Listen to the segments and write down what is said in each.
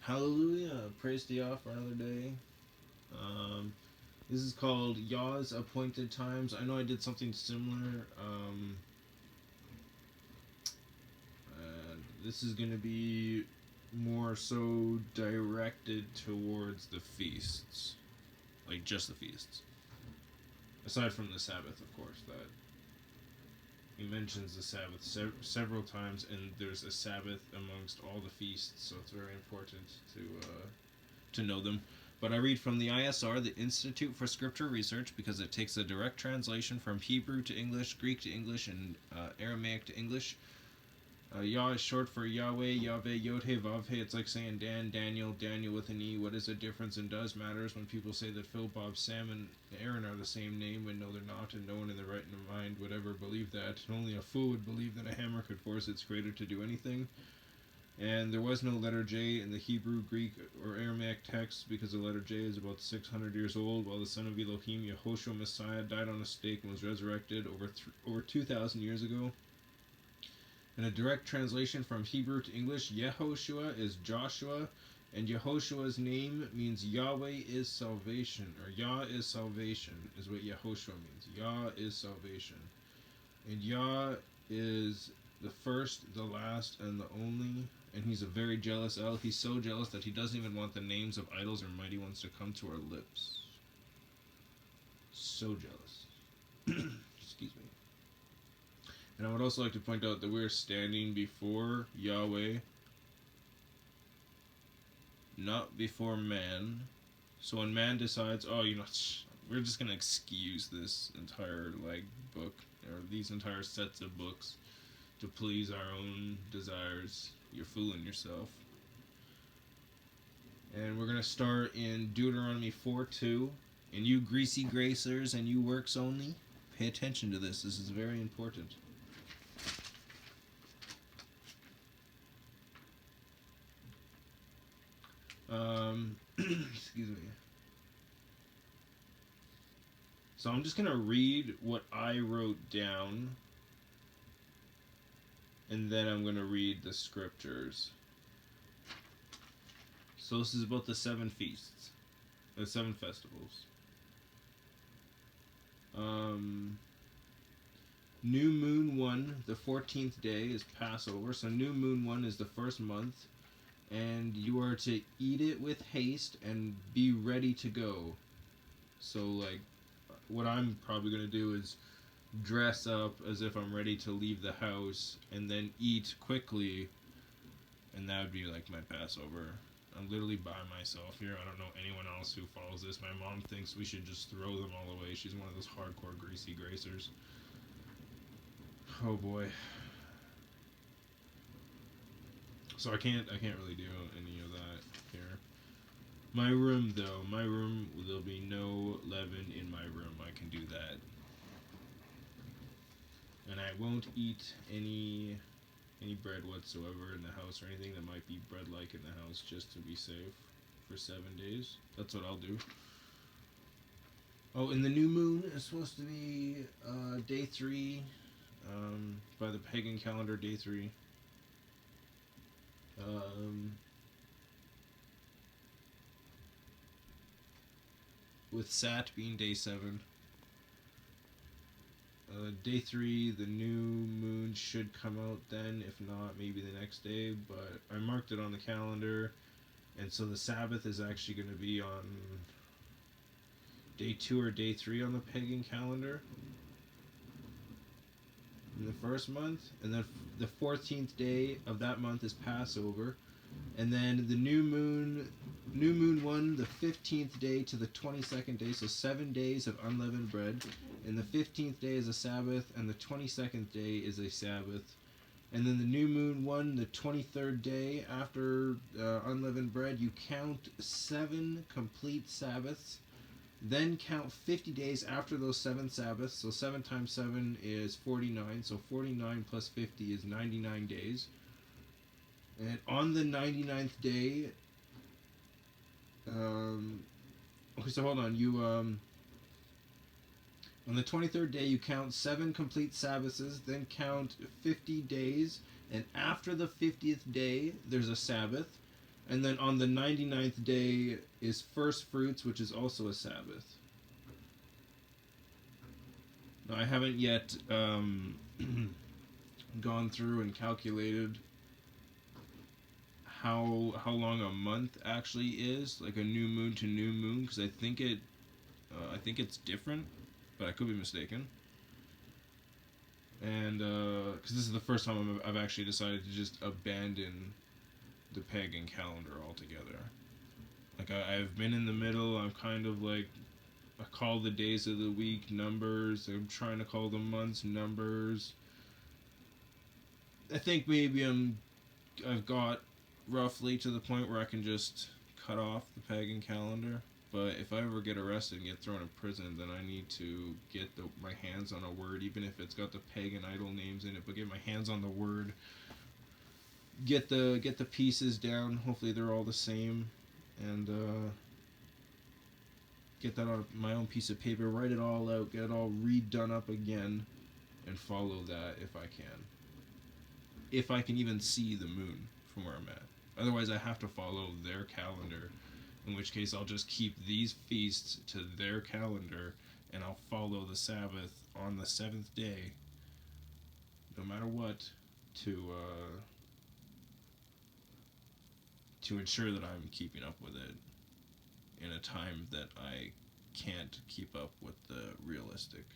Hallelujah. Praise to Yah for another day. This is called Yah's Appointed Times. I know I did something similar. This is going to be more so directed towards the feasts. Like just the feasts. Aside from the Sabbath, of course, that he mentions the Sabbath several times, and there's a Sabbath amongst all the feasts, so it's very important to know them. But I read from the ISR, the Institute for Scripture Research, because it takes a direct translation from Hebrew to English, Greek to English, and Aramaic to English. Yah is short for Yahweh, Yahweh, Yod-He, Vav-He. It's like saying Dan, Daniel, Daniel with an E. What is the difference and does matters when people say that Phil, Bob, Sam, and Aaron are the same name when no they're not, and no one in their right mind would ever believe that. And only a fool would believe that a hammer could force its creator to do anything. And there was no letter J in the Hebrew, Greek, or Aramaic text because the letter J is about 600 years old, while the son of Elohim, Yahoshua Messiah, died on a stake and was resurrected over 2,000 years ago. In a direct translation from Hebrew to English, Yahoshua is Joshua, and Yahoshua's name means Yahweh is salvation, or Yah is salvation, is what Yahoshua means. Yah is salvation. And Yah is the first, the last, and the only, and he's a very jealous El. He's so jealous that he doesn't even want the names of idols or mighty ones to come to our lips. So jealous. Excuse me. And I would also like to point out that we are standing before Yahweh, not before man. So when man decides, oh, we're just going to excuse this entire, book, or these entire sets of books to please our own desires, you're fooling yourself. And we're going to start in Deuteronomy 4:2. And you greasy gracers and you works only, pay attention to this. This is very important. Excuse me. So I'm just going to read what I wrote down, and then I'm going to read the scriptures. So this is about the 7 feasts, the 7 festivals. New Moon 1, the 14th day, is Passover. So New Moon 1 is the first month. And you are to eat it with haste and be ready to go. So, what I'm probably going to do is dress up as if I'm ready to leave the house and then eat quickly. And that would be like my Passover. I'm literally by myself here. I don't know anyone else who follows this. My mom thinks we should just throw them all away. She's one of those hardcore greasy gracers. Oh boy. So I can't really do any of that here. My room, though, there'll be no leaven in my room. I can do that. And I won't eat any bread whatsoever in the house or anything that might be bread-like in the house, just to be safe for 7 days. That's what I'll do. Oh, and the new moon is supposed to be day 3, by the pagan calendar, day 3. With Sat being day 7. Day 3, the new moon should come out then, if not, maybe the next day, but I marked it on the calendar, and so the Sabbath is actually going to be on day 2 or day 3 on the pagan calendar in the first month, and then the 14th day of that month is Passover, and then the new moon 1, the 15th day to the 22nd day, so 7 days of unleavened bread, and the 15th day is a Sabbath, and the 22nd day is a Sabbath, and then the new moon 1, the 23rd day after unleavened bread, you count 7 complete Sabbaths, then count 50 days after those 7 Sabbaths, so 7 times 7 is 49, so 49 plus 50 is 99 days. And on the 99th day, okay, so hold on, on the 23rd day, you count 7 complete Sabbaths, then count 50 days, and after the 50th day, there's a Sabbath, And then on the 99th day is first fruits, which is also a Sabbath. Now, I haven't yet gone through and calculated how long a month actually is, like a new moon to new moon, because I think it's different, but I could be mistaken. And because this is the first time I've actually decided to just abandon the pagan calendar altogether. Like I've been in the middle. I'm kind of like, I call the days of the week numbers. I'm trying to call the months numbers. I think maybe I've got roughly to the point where I can just cut off the pagan calendar. But if I ever get arrested and get thrown in prison, then I need to get my hands on a word, even if it's got the pagan idol names in it. But get my hands on the word, get the pieces down. Hopefully they're all the same, and get that on my own piece of paper. Write it all out. Get it all redone up again, and follow that if I can. If I can even see the moon from where I'm at. Otherwise, I have to follow their calendar. In which case, I'll just keep these feasts to their calendar, and I'll follow the Sabbath on the 7th day, no matter what, to ensure that I'm keeping up with it in a time that I can't keep up with the realistic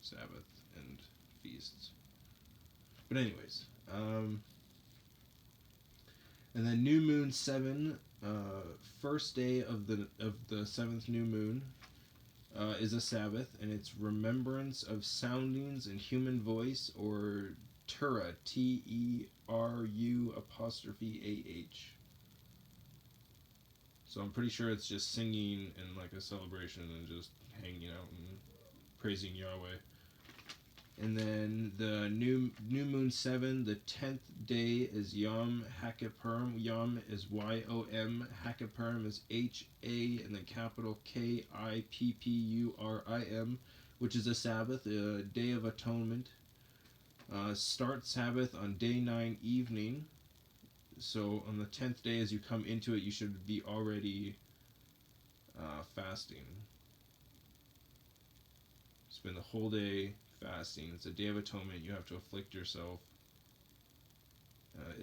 Sabbath and feasts. But anyways, and then New Moon 7, first day of the 7th new moon, is a Sabbath, and it's remembrance of soundings in human voice, or Teru, Teru'. So I'm pretty sure it's just singing and like a celebration and just hanging out and praising Yahweh. And then the new moon 7, the 10th day is Yom HaKippurim. Yom is Y-O-M. HaKippurim is H-A and then capital K-I-P-P-U-R-I-M, which is a Sabbath, a day of atonement. Start Sabbath on day 9 evening. So on the 10th day, as you come into it, you should be already fasting. Spend the whole day fasting. It's a day of atonement. You have to afflict yourself.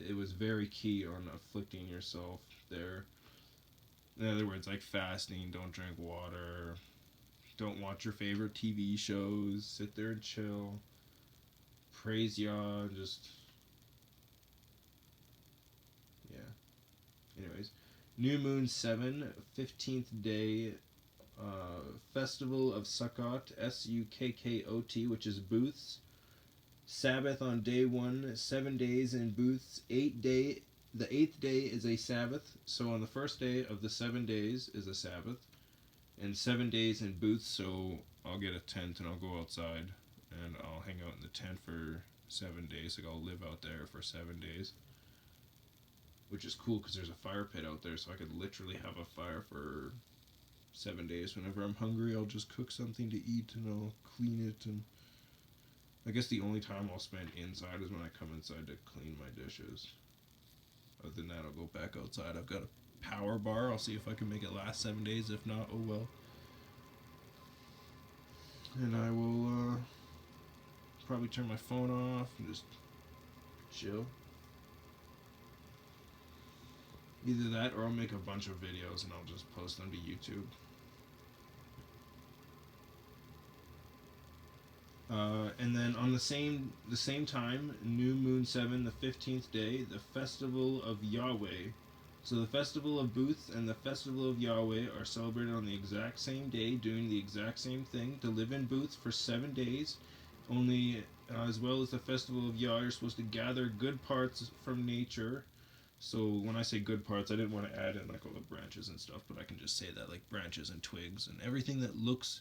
It was very key on afflicting yourself there. In other words, like fasting, don't drink water, don't watch your favorite TV shows, sit there and chill, praise Yah, and just, yeah. Anyways, New Moon 7, 15th day, Festival of Sukkot, S-U-K-K-O-T, which is booths. Sabbath on day 1, 7 days in booths. The 8th day is a Sabbath. So on the first day of the 7 days is a Sabbath, and 7 days in booths. So I'll get a tent and I'll go outside and I'll hang out in the tent for 7 days. Like I'll live out there for 7 days, which is cool because there's a fire pit out there, so I could literally have a fire for 7 days. Whenever I'm hungry, I'll just cook something to eat and I'll clean it. And I guess the only time I'll spend inside is when I come inside to clean my dishes. Other than that, I'll go back outside. I've got a power bar. I'll see if I can make it last 7 days. If not, oh well. And I will probably turn my phone off and just chill. Either that or I'll make a bunch of videos and I'll just post them to YouTube. And then on the same time, New Moon 7, the 15th day, the Festival of Yahweh. So the Festival of Booths and the Festival of Yahweh are celebrated on the exact same day, doing the exact same thing, to live in booths for 7 days. Only, as well as the Festival of Yah, you're supposed to gather good parts from nature. So when I say good parts, I didn't want to add in like all the branches and stuff, but I can just say that, like branches and twigs and everything that looks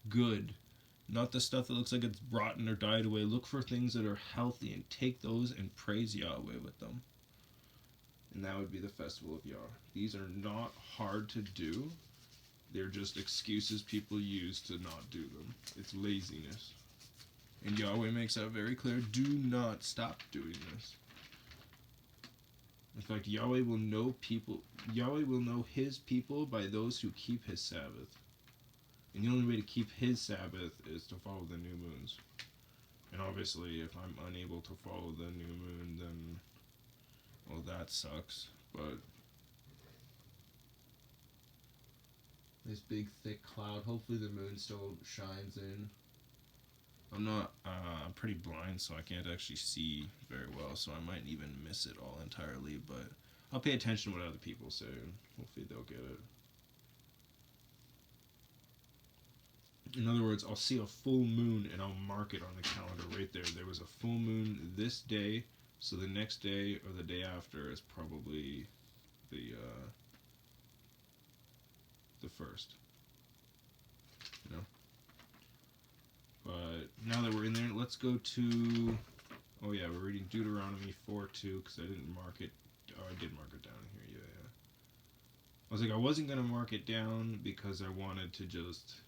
good. Not the stuff that looks like it's rotten or died away. Look for things that are healthy and take those and praise Yahweh with them. And that would be the Festival of Yah. These are not hard to do. They're just excuses people use to not do them. It's laziness. And Yahweh makes that very clear. Do not stop doing this. In fact, Yahweh will know his people by those who keep his Sabbath. And the only way to keep his Sabbath is to follow the new moons. And obviously, if I'm unable to follow the new moon, then, well, that sucks. But this big thick cloud, hopefully the moon still shines in. I'm pretty blind, so I can't actually see very well, so I might even miss it all entirely, but I'll pay attention to what other people say. Hopefully they'll get it. In other words, I'll see a full moon and I'll mark it on the calendar right there. There was a full moon this day, so the next day or the day after is probably the first. You know? But now that we're in there, let's go to... Oh yeah, we're reading Deuteronomy 4:2 because I didn't mark it. Oh, I did mark it down here. Yeah. I was like, I wasn't gonna mark it down because I wanted to just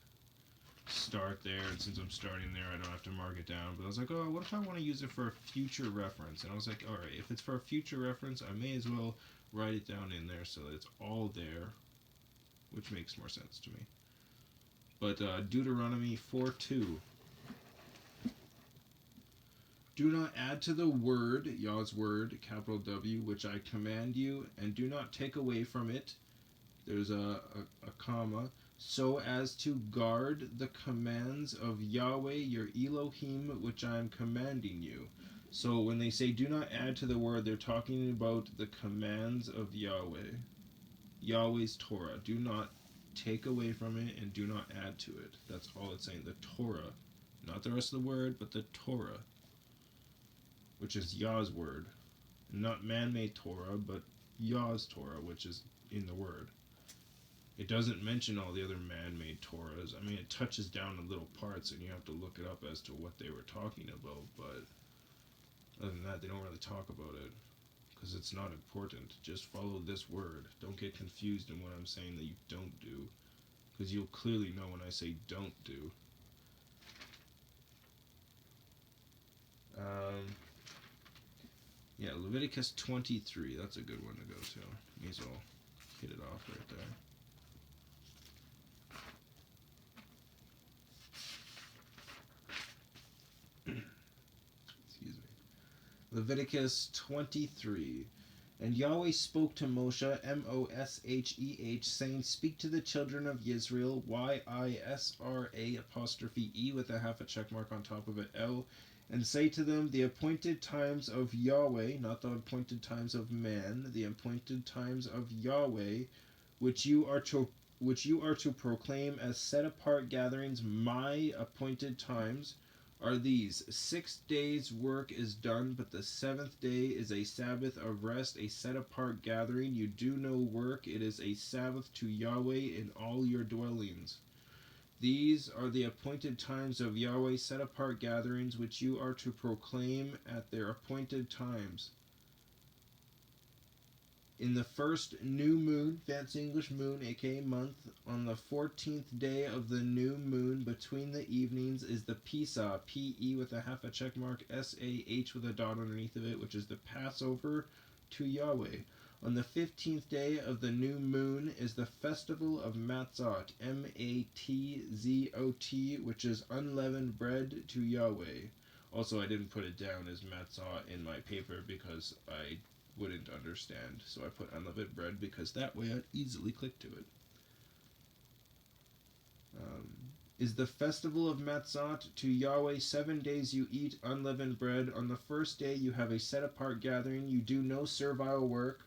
start there, and since I'm starting there, I don't have to mark it down. But I was like, oh, what if I want to use it for a future reference? And I was like, all right, if it's for a future reference, I may as well write it down in there so that it's all there, which makes more sense to me. But Deuteronomy 4:2. Do not add to the word, Yah's word, capital W, which I command you, and do not take away from it. There's a comma. So as to guard the commands of Yahweh your Elohim, which I am commanding you. So when they say do not add to the word, they're talking about the commands of Yahweh. Yahweh's Torah. Do not take away from it and do not add to it. That's all it's saying. The Torah. Not the rest of the word, but the Torah, which is Yah's word. Not man-made Torah, but Yah's Torah, which is in the word. It doesn't mention all the other man-made Torahs. I mean, it touches down to little parts, and you have to look it up as to what they were talking about, but other than that, they don't really talk about it, because it's not important. Just follow this word. Don't get confused in what I'm saying that you don't do, because you'll clearly know when I say don't do. Yeah, Leviticus 23. That's a good one to go to. May as well hit it off right there. Excuse me. Leviticus 23. And Yahweh spoke to Moshe, Mosheh, saying, Speak to the children of Israel, Yisra', with a half a check mark on top of it, L, and say to them, the appointed times of Yahweh, not the appointed times of man, the appointed times of Yahweh, which you are to proclaim as set apart gatherings, my appointed times, are these: 6 days' work is done, but the 7th day is a Sabbath of rest, a set apart gathering. You do no work. It is a Sabbath to Yahweh in all your dwellings. These are the appointed times of Yahweh, set apart gatherings, which you are to proclaim at their appointed times. In the first new moon, fancy English moon, aka month, on the 14th day of the new moon, between the evenings, is the Pesah, P-E with a half a check mark, S-A-H with a dot underneath of it, which is the Passover to Yahweh. On the 15th day of the new moon is the festival of Matzot, M-A-T-Z-O-T, which is unleavened bread to Yahweh. Also, I didn't put it down as Matzot in my paper because I wouldn't understand, so I put unleavened bread because that way I'd easily click to it. Is the festival of Matzot to Yahweh. 7 days you eat unleavened bread. On the first day you have a set apart gathering. You do no servile work.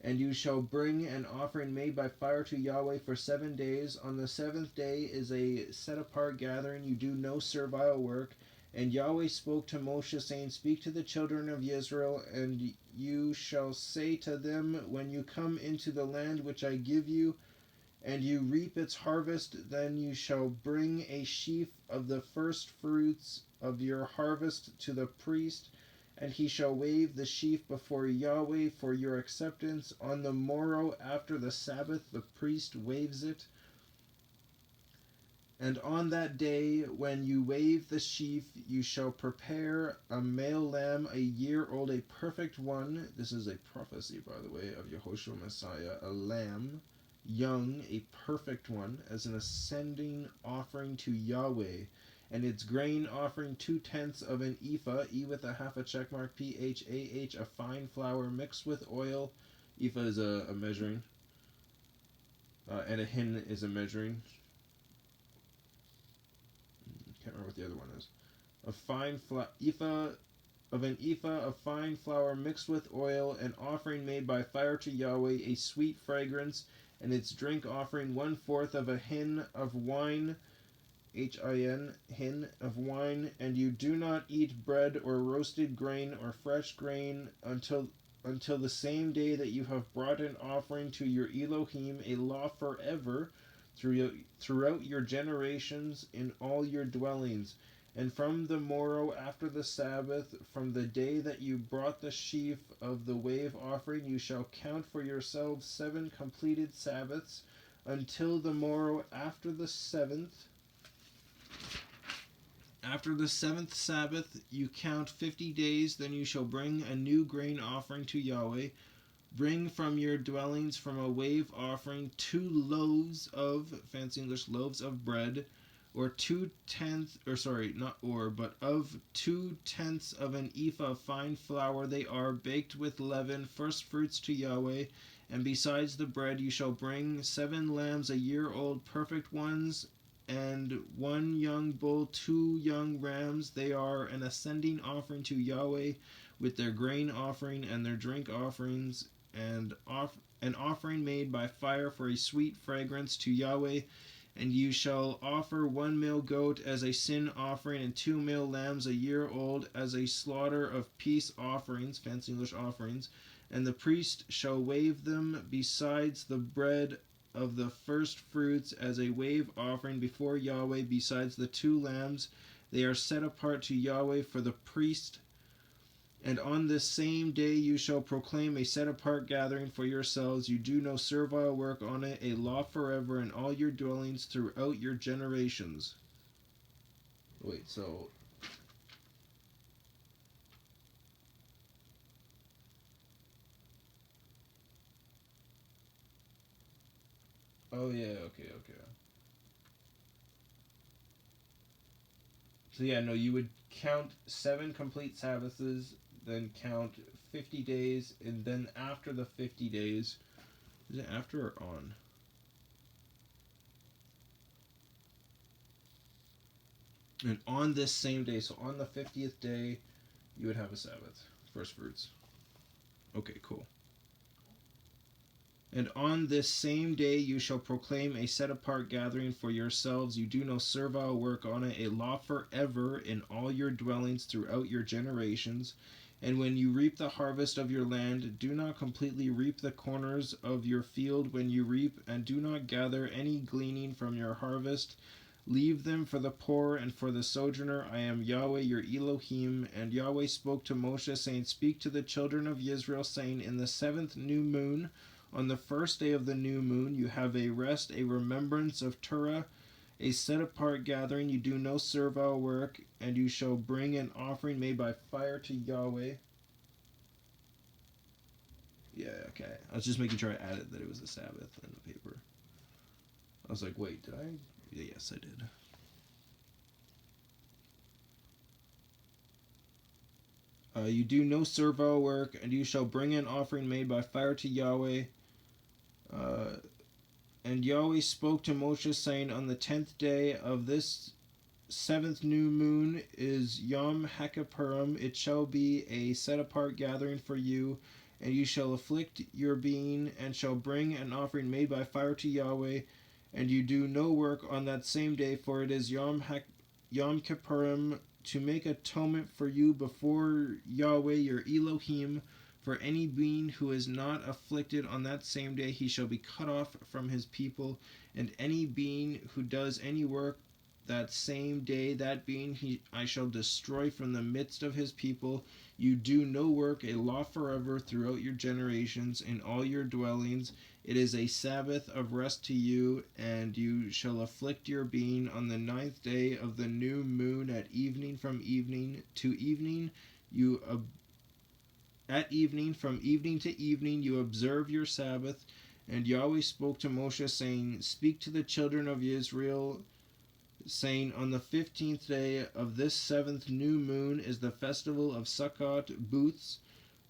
And you shall bring an offering made by fire to Yahweh for 7 days. On the 7th day is a set apart gathering. You do no servile work. And Yahweh spoke to Moshe, saying, Speak to the children of Israel, and you shall say to them, When you come into the land which I give you, and you reap its harvest, then you shall bring a sheaf of the first fruits of your harvest to the priest, and he shall wave the sheaf before Yahweh for your acceptance. On the morrow after the Sabbath, the priest waves it. And on that day, when you wave the sheaf, you shall prepare a male lamb, a year old, a perfect one. This is a prophecy, by the way, of Yahoshua Messiah. A lamb, young, a perfect one, as an ascending offering to Yahweh. And its grain offering 2/10 of an ephah, e with a half a check mark, PHAH, a fine flour mixed with oil. Ephah is a measuring. And a hin is a measuring. Can't remember what the other one is. A fine ephah of fine flour mixed with oil, an offering made by fire to Yahweh, a sweet fragrance, and its drink offering 1/4 of a hin of wine, hin of wine. And you do not eat bread or roasted grain or fresh grain until the same day that you have brought an offering to your Elohim, a law forever, throughout your generations in all your dwellings. And from the morrow after the Sabbath, from the day that you brought the sheaf of the wave offering, you shall count for yourselves 7 completed Sabbaths, until the morrow after the seventh. After the 7th Sabbath, you count 50 days. Then you shall bring a new grain offering to Yahweh. Bring from your dwellings from a wave offering 2 loaves of, fancy English, loaves of bread, or 2/10, of 2/10 of an ephah of fine flour. They are baked with leaven, first fruits to Yahweh. And besides the bread, you shall bring 7 lambs a year old, perfect ones, and 1 young bull, 2 young rams. They are an ascending offering to Yahweh, with their grain offering and their drink offerings, and an offering made by fire for a sweet fragrance to Yahweh. And you shall offer 1 male goat as a sin offering, and 2 male lambs a year old as a slaughter of peace offerings, fancy English offerings. And the priest shall wave them besides the bread of the first fruits as a wave offering before Yahweh, besides the 2 lambs. They are set apart to Yahweh for the priest. And on this same day you shall proclaim a set-apart gathering for yourselves. You do no servile work on it, a law forever in all your dwellings throughout your generations. Wait, so... Oh, yeah, okay. So, yeah, no, you would count 7 complete Sabbaths, then count 50 days, and then after the 50 days... Is it after or on? And on this same day, so on the 50th day, you would have a Sabbath. First fruits. Okay, cool. And on this same day you shall proclaim a set-apart gathering for yourselves. You do no servile work on it, a law forever in all your dwellings throughout your generations. And when you reap the harvest of your land, do not completely reap the corners of your field when you reap, and do not gather any gleaning from your harvest. Leave them for the poor and for the sojourner. I am Yahweh your Elohim. And Yahweh spoke to Moshe, saying, Speak to the children of Israel, saying, In the 7th new moon, on the first day of the new moon, you have a rest, a remembrance of Torah, a set-apart gathering. You do no servile work, and you shall bring an offering made by fire to Yahweh. Yeah, okay. I was just making sure I added that it was a Sabbath in the paper. I was like, wait, did I? Yes, I did. You do no servile work, and you shall bring an offering made by fire to Yahweh. And Yahweh spoke to Moshe, saying, On the 10th day of this 7th new moon is Yom HaKippurim. It shall be a set-apart gathering for you, and you shall afflict your being, and shall bring an offering made by fire to Yahweh. And you do no work on that same day, for it is Yom Kippurim, to make atonement for you before Yahweh your Elohim. For any being who is not afflicted on that same day, he shall be cut off from his people. And any being who does any work that same day, that being I shall destroy from the midst of his people. You do no work, a law forever throughout your generations in all your dwellings. It is a Sabbath of rest to you, and you shall afflict your being on the 9th day of the new moon at evening from evening to evening. At evening, from evening to evening, you observe your Sabbath. And Yahweh spoke to Moshe, saying, Speak to the children of Israel, saying, On the 15th day of this 7th new moon is the festival of Sukkot booths.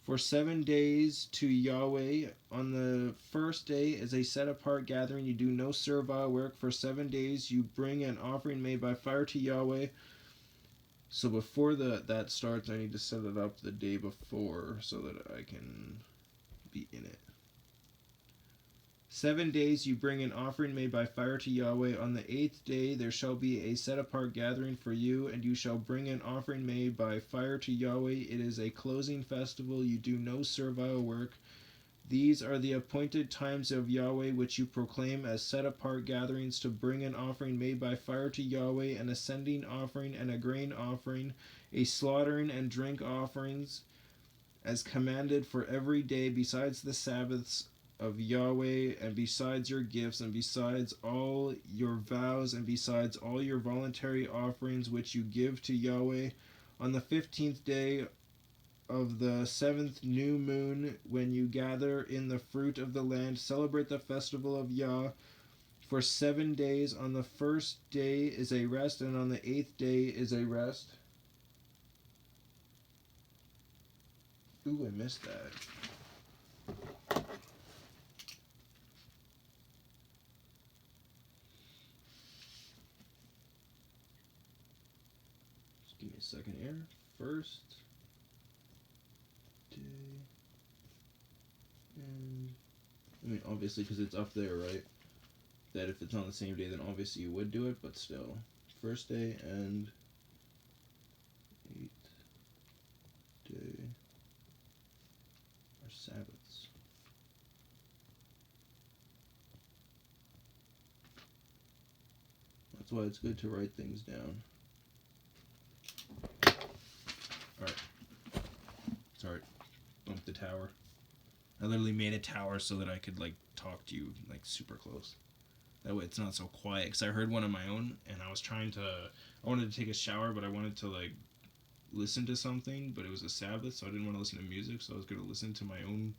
For 7 days to Yahweh. On the first day is a set-apart gathering. You do no servile work. For 7 days you bring an offering made by fire to Yahweh. So before that starts, I need to set it up the day before so that I can be in it. 7 days you bring an offering made by fire to Yahweh. On the 8th day there shall be a set-apart gathering for you, and you shall bring an offering made by fire to Yahweh. It is a closing festival. You do no servile work. These are the appointed times of Yahweh, which you proclaim as set-apart gatherings to bring an offering made by fire to Yahweh, an ascending offering and a grain offering, a slaughtering and drink offerings, as commanded for every day, besides the Sabbaths of Yahweh, and besides your gifts, and besides all your vows, and besides all your voluntary offerings which you give to Yahweh. On the 15th day of the 7th new moon, when you gather in the fruit of the land, celebrate the festival of Yah for 7 days. On the first day is a rest, and on the 8th day is a rest. Ooh, I missed that. Just give me a second here. First day, and I mean, obviously, because it's up there, right? That if it's on the same day, then obviously you would do it, but still. First day and 8th day are Sabbaths. That's why it's good to write things down. Alright. Sorry. Bumped the tower. I literally made a tower so that I could, talk to you, super close. That way it's not so quiet. Because I heard one of my own, and I wanted to take a shower, but I wanted to, listen to something, but it was a Sabbath, so I didn't want to listen to music, so I was going to listen to my own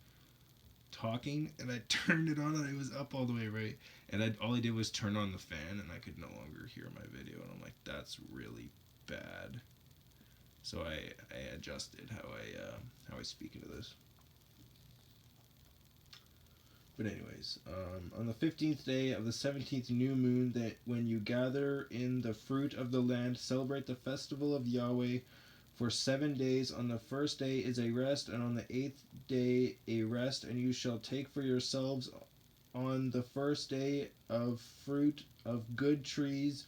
talking, and I turned it on, and it was up all the way, right? And all I did was turn on the fan, and I could no longer hear my video, and I'm like, that's really bad. So I adjusted how I speak into this. But anyways, on the 15th day of the 17th new moon, that when you gather in the fruit of the land, celebrate the festival of Yahweh for 7 days. On the first day is a rest, and on the 8th day a rest, and you shall take for yourselves on the first day of fruit of good trees,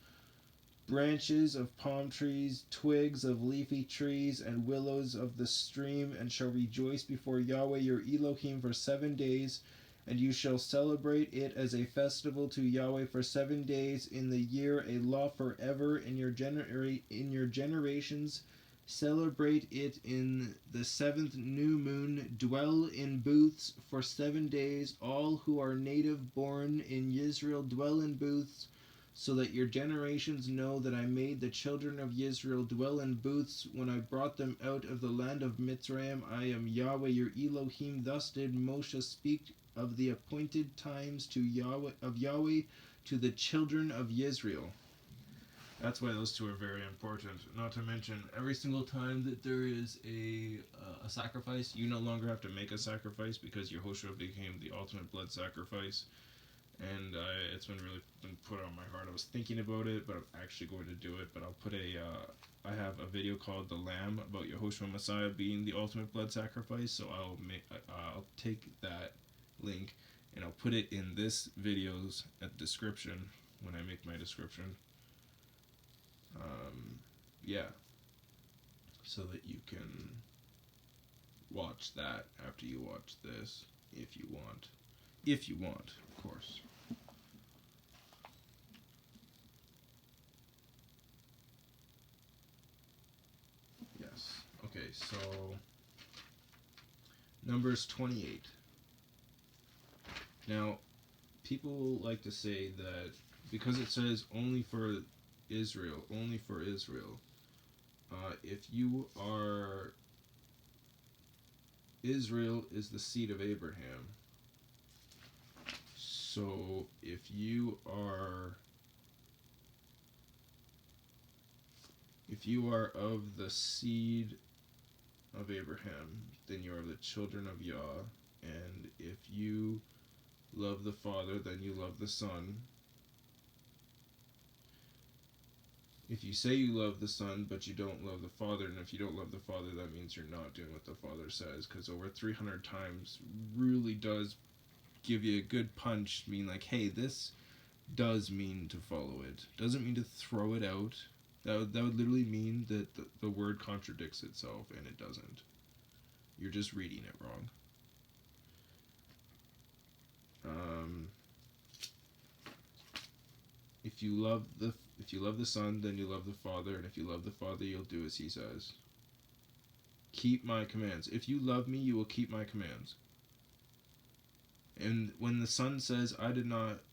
branches of palm trees, twigs of leafy trees, and willows of the stream, and shall rejoice before Yahweh your Elohim for 7 days. And you shall celebrate it as a festival to Yahweh for 7 days in the year, a law forever in your generations. Celebrate it in the 7th new moon. Dwell in booths for 7 days. All who are native born in Israel dwell in booths, so that your generations know that I made the children of Israel dwell in booths when I brought them out of the land of Mitzrayim. I am Yahweh your Elohim. Thus did Moshe speak of the appointed times to Yahweh to the children of Israel. That's why those two are very important. Not to mention, every single time that there is a sacrifice, you no longer have to make a sacrifice, because Yahoshua became the ultimate blood sacrifice. And it's been put on my heart. I was thinking about it, but I'm actually going to do it. But I'll put I have a video called "The Lamb" about Yahoshua Messiah being the ultimate blood sacrifice. So I'll take that link and I'll put it in this video's description when I make my description. Yeah. So that you can watch that after you watch this, if you want. If you want, of course. Yes. Okay, so Numbers 28. Now, people like to say that because it says only for Israel, if you are, Israel is the seed of Abraham. So if you are of the seed of Abraham, then you are the children of Yah. And if you love the Father, then you love the Son. If you say you love the Son, but you don't love the Father, and if you don't love the Father, that means you're not doing what the Father says, because over 300 times really does give you a good punch, mean like, hey, this does mean to follow it. Doesn't mean to throw it out. That would literally mean that the word contradicts itself, and it doesn't. You're just reading it wrong. If you love the Son, then you love the Father, and if you love the Father, you'll do as He says. Keep my commands. If you love me, you will keep my commands. And when the Son says,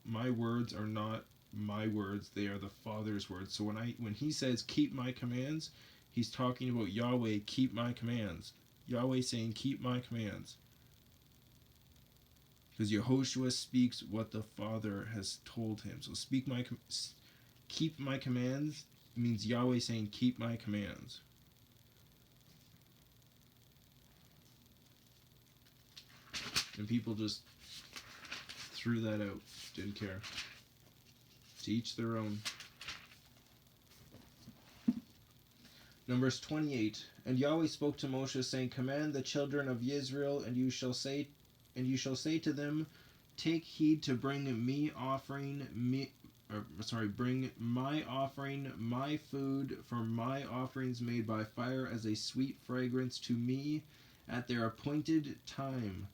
my words are not my words, they are the Father's words. So when He says, keep my commands, He's talking about Yahweh, keep my commands. Yahweh saying, keep my commands. Because Yahoshua speaks what the Father has told him. So keep my commands means Yahweh saying, keep my commands. And people just threw that out. Didn't care. To each their own. Numbers 28. And Yahweh spoke to Moshe, saying, command the children of Israel, and you shall say to them, take heed to bring my offering, my food, for my offerings made by fire as a sweet fragrance to me at their appointed time.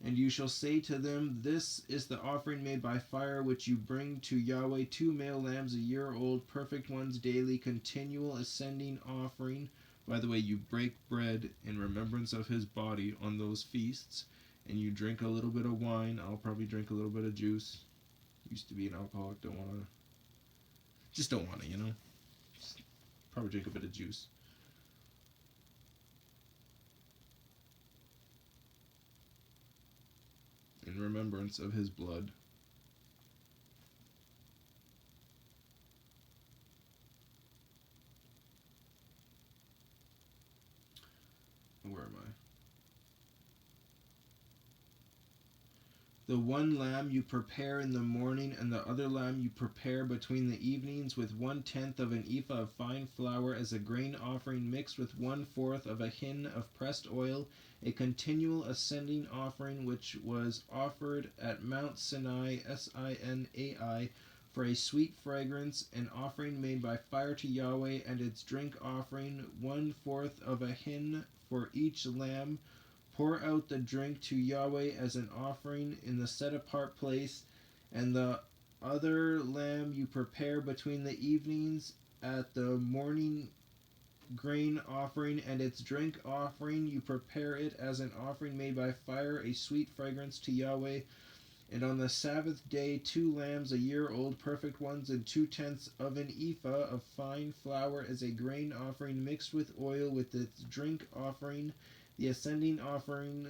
And you shall say to them, this is the offering made by fire which you bring to Yahweh, 2 male lambs a year old, perfect ones daily, continual ascending offering. By the way, you break bread in remembrance of His body on those feasts, and you drink a little bit of wine. I'll probably drink a little bit of juice. Used to be an alcoholic, don't want to, just probably drink a bit of juice. In remembrance of His blood. Where am I? The one lamb you prepare in the morning, and the other lamb you prepare between the evenings, with 1/10 of an ephah of fine flour as a grain offering, mixed with 1/4 of a hin of pressed oil, a continual ascending offering which was offered at Mount Sinai, Sinai, for a sweet fragrance, an offering made by fire to Yahweh, and its drink offering, 1/4 of a hin for each lamb. Pour out the drink to Yahweh as an offering in the set-apart place, and the other lamb you prepare between the evenings at the morning grain offering, and its drink offering you prepare it as an offering made by fire, a sweet fragrance to Yahweh. And on the Sabbath day 2 lambs a year old, perfect ones, and 2/10 of an ephah of fine flour as a grain offering mixed with oil, with its drink offering, the ascending offering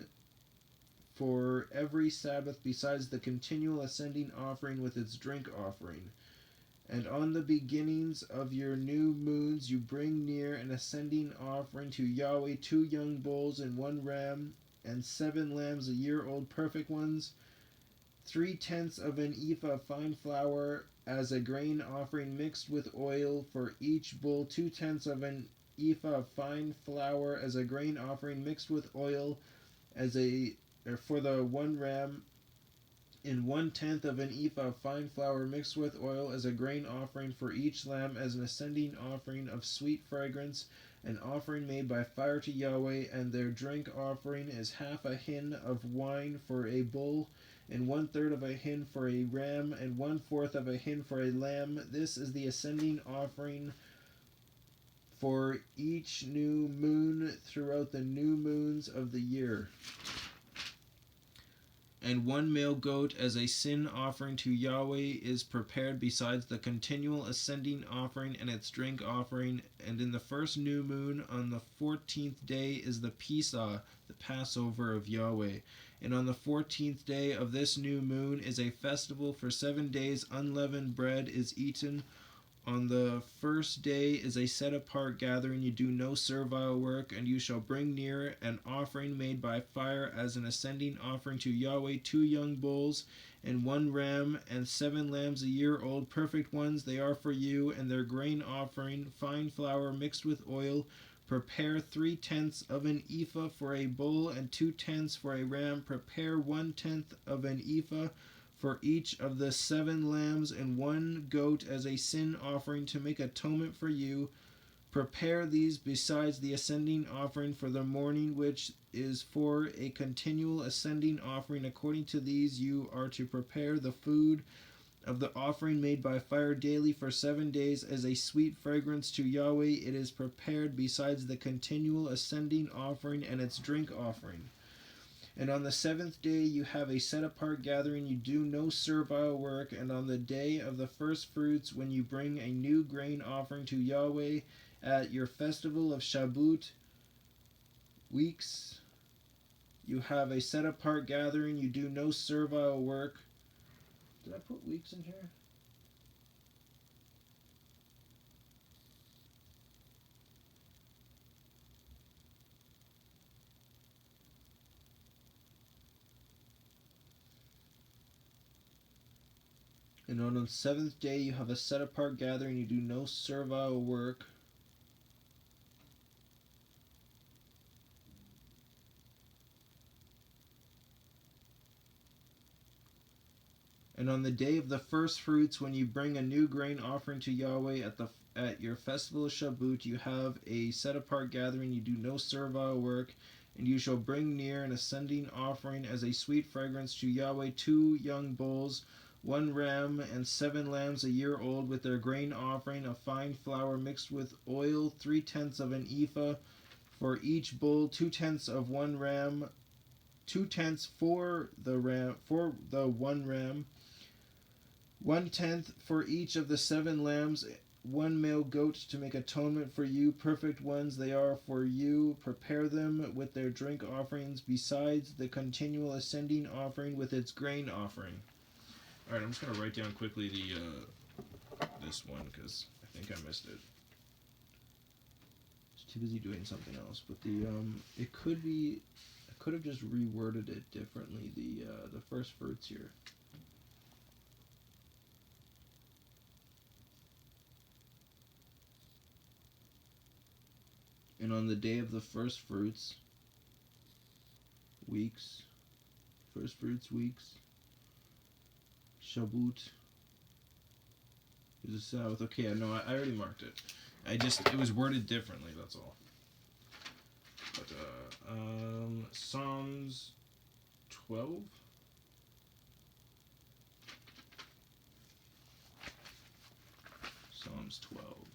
for every Sabbath, besides the continual ascending offering with its drink offering. And on the beginnings of your new moons you bring near an ascending offering to Yahweh, 2 young bulls and 1 ram, and 7 lambs a year old, perfect ones, 3/10 of an ephah of fine flour as a grain offering mixed with oil for each bull, 2/10 of an ephah of fine flour as a grain offering mixed with oil for the 1 ram, and 1/10 of an ephah of fine flour mixed with oil as a grain offering for each lamb, as an ascending offering of sweet fragrance, an offering made by fire to Yahweh. And their drink offering is 1/2 a hin of wine for a bull, and 1/3 of a hin for a ram, and 1/4 of a hin for a lamb. This is the ascending offering for each new moon throughout the new moons of the year. And one male goat as a sin offering to Yahweh is prepared besides the continual ascending offering and its drink offering. And in the first new moon on the 14th day is the Pesach, the Passover of Yahweh. And on the 14th day of this new moon is a festival. For 7 days unleavened bread is eaten. On the first day is a set-apart gathering. You do no servile work, and you shall bring near an offering made by fire as an ascending offering to Yahweh, 2 young bulls and 1 ram, and 7 lambs a year old, perfect ones they are for you, and their grain offering, fine flour mixed with oil. Prepare 3/10 of an ephah for a bull, and 2/10 for a ram. Prepare 1/10 of an ephah for each of the 7 lambs, and 1 goat as a sin offering to make atonement for you. Prepare these besides the ascending offering for the morning, which is for a continual ascending offering. According to these you are to prepare the food of the offering made by fire daily for 7 days as a sweet fragrance to Yahweh. It is prepared besides the continual ascending offering and its drink offering. And on the 7th day you have a set-apart gathering. You do no servile work. And on the day of the first fruits, when you bring a new grain offering to Yahweh at your festival of Shabbut weeks, you have a set-apart gathering. You do no servile work. Did I put weeks in here? And on the 7th day you have a set-apart gathering. You do no servile work. And on the day of the first fruits, when you bring a new grain offering to Yahweh at your festival of Shabbut, you have a set-apart gathering. You do no servile work. And you shall bring near an ascending offering as a sweet fragrance to Yahweh, 2 young bulls, 1 ram, and 7 lambs a year old, with their grain offering of fine flour mixed with oil, 3/10 of an ephah for each bull, 2/10 of 1 ram, 2/10 for the 1 ram, 1/10 for each of the 7 lambs, 1 male goat to make atonement for you. Perfect ones they are for you. Prepare them with their drink offerings, besides the continual ascending offering with its grain offering. All right, I'm just gonna write down quickly the this one because I think I missed it. I was too busy doing something else, but I could have just reworded it differently. The first fruits here. And on the day of the first fruits weeks, Shabbut is a Sabbath. Okay, no, I already marked it. It was worded differently, that's all. But, Psalms 12? Psalms 12.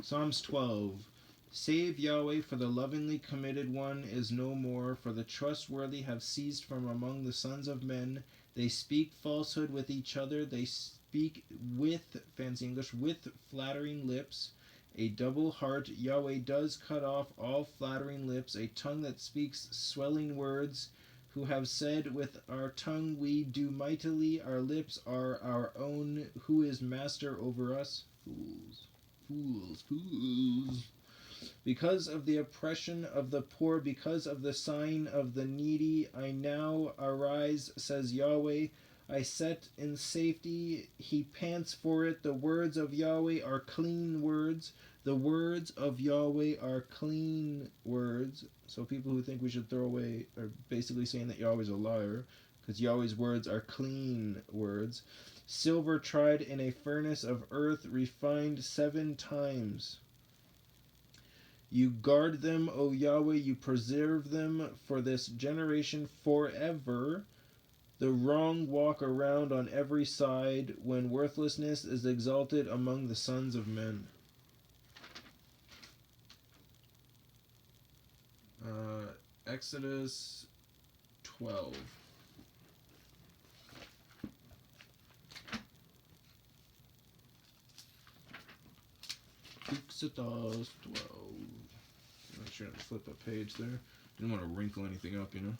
Psalms 12. Save Yahweh, for the lovingly committed one is no more, for the trustworthy have ceased from among the sons of men. They speak falsehood with each other. They speak with, fancy English, with flattering lips. A double heart. Yahweh does cut off all flattering lips. A tongue that speaks swelling words. Who have said, with our tongue we do mightily. Our lips are our own. Who is master over us? Fools. Because of the oppression of the poor, because of the sign of the needy, I now arise, says Yahweh. I set in safety. He pants for it. The words of Yahweh are clean words. The words of Yahweh are clean words. So people who think we should throw away are basically saying that Yahweh's a liar, because Yahweh's words are clean words. Silver tried in a furnace of earth, refined 7 times. You guard them, O Yahweh, you preserve them for this generation forever. The wrong walk around on every side when worthlessness is exalted among the sons of men. Exodus 12. Exodus 12. Make sure to flip a page there. Didn't want to wrinkle anything up, you know.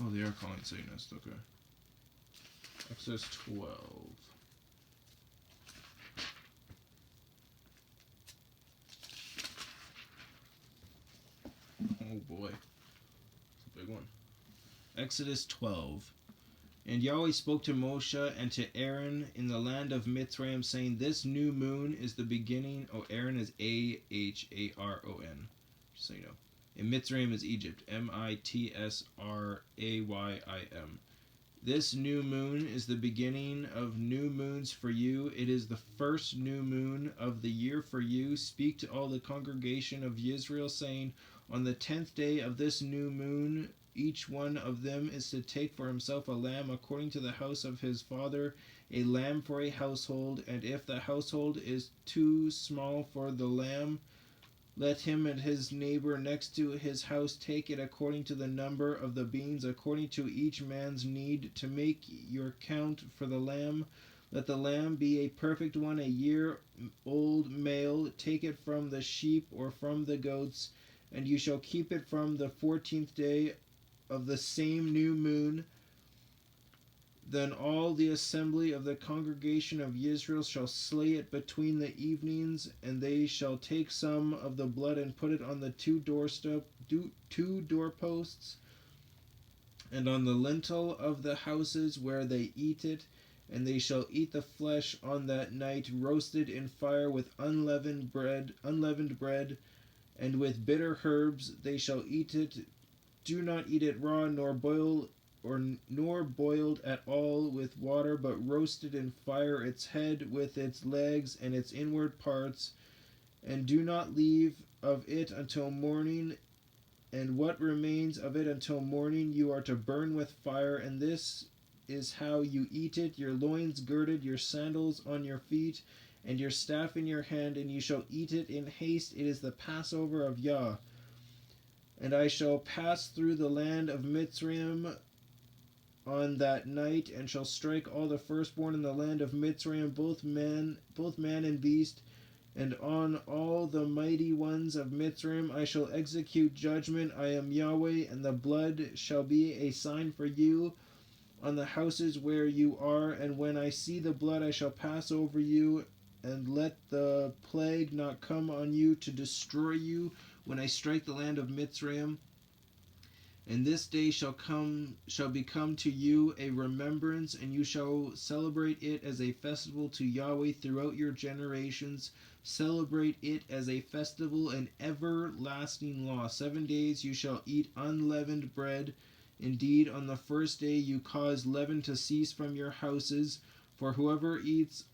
Oh, they are calling Satanist, okay. Exodus 12. Oh boy. It's a big one. Exodus 12. And Yahweh spoke to Moshe and to Aaron in the land of Mitzrayim, saying, This new moon is the beginning. Oh, Aaron is Ahharon. Just so you know. And Mitzrayim is Egypt. Mitsraym. This new moon is the beginning of new moons for you. It is the first new moon of the year for you. Speak to all the congregation of Israel, saying, On the 10th day of this new moon, each one of them is to take for himself a lamb according to the house of his father, a lamb for a household. And if the household is too small for the lamb, let him and his neighbor next to his house take it according to the number of the beans, according to each man's need, to make your count for the lamb. Let the lamb be a perfect one, a year-old male. Take it from the sheep or from the goats, and you shall keep it from the 14th day of the same new moon. Then all the assembly of the congregation of Israel shall slay it between the evenings, and they shall take some of the blood and put it on the two doorposts, and on the lintel of the houses where they eat it. And they shall eat the flesh on that night, roasted in fire with unleavened bread, and with bitter herbs. They shall eat it. Do not eat it raw, nor boiled at all with water, but roasted in fire, its head with its legs and its inward parts. And do not leave of it until morning, and what remains of it until morning you are to burn with fire. And this is how you eat it: your loins girded, your sandals on your feet, and your staff in your hand, and you shall eat it in haste. It is the Passover of Yah. And I shall pass through the land of Mitzrayim on that night, and shall strike all the firstborn in the land of Mitzrayim, both man and beast, and on all the mighty ones of Mitzrayim I shall execute judgment. I am Yahweh, and the blood shall be a sign for you on the houses where you are. And when I see the blood, I shall pass over you, and let the plague not come on you to destroy you when I strike the land of Mitzrayim. And this day shall become to you a remembrance, and you shall celebrate it as a festival to Yahweh throughout your generations. Celebrate it as a festival, an everlasting law. 7 days you shall eat unleavened bread. Indeed, on the first day you cause leaven to cease from your houses. For whoever eats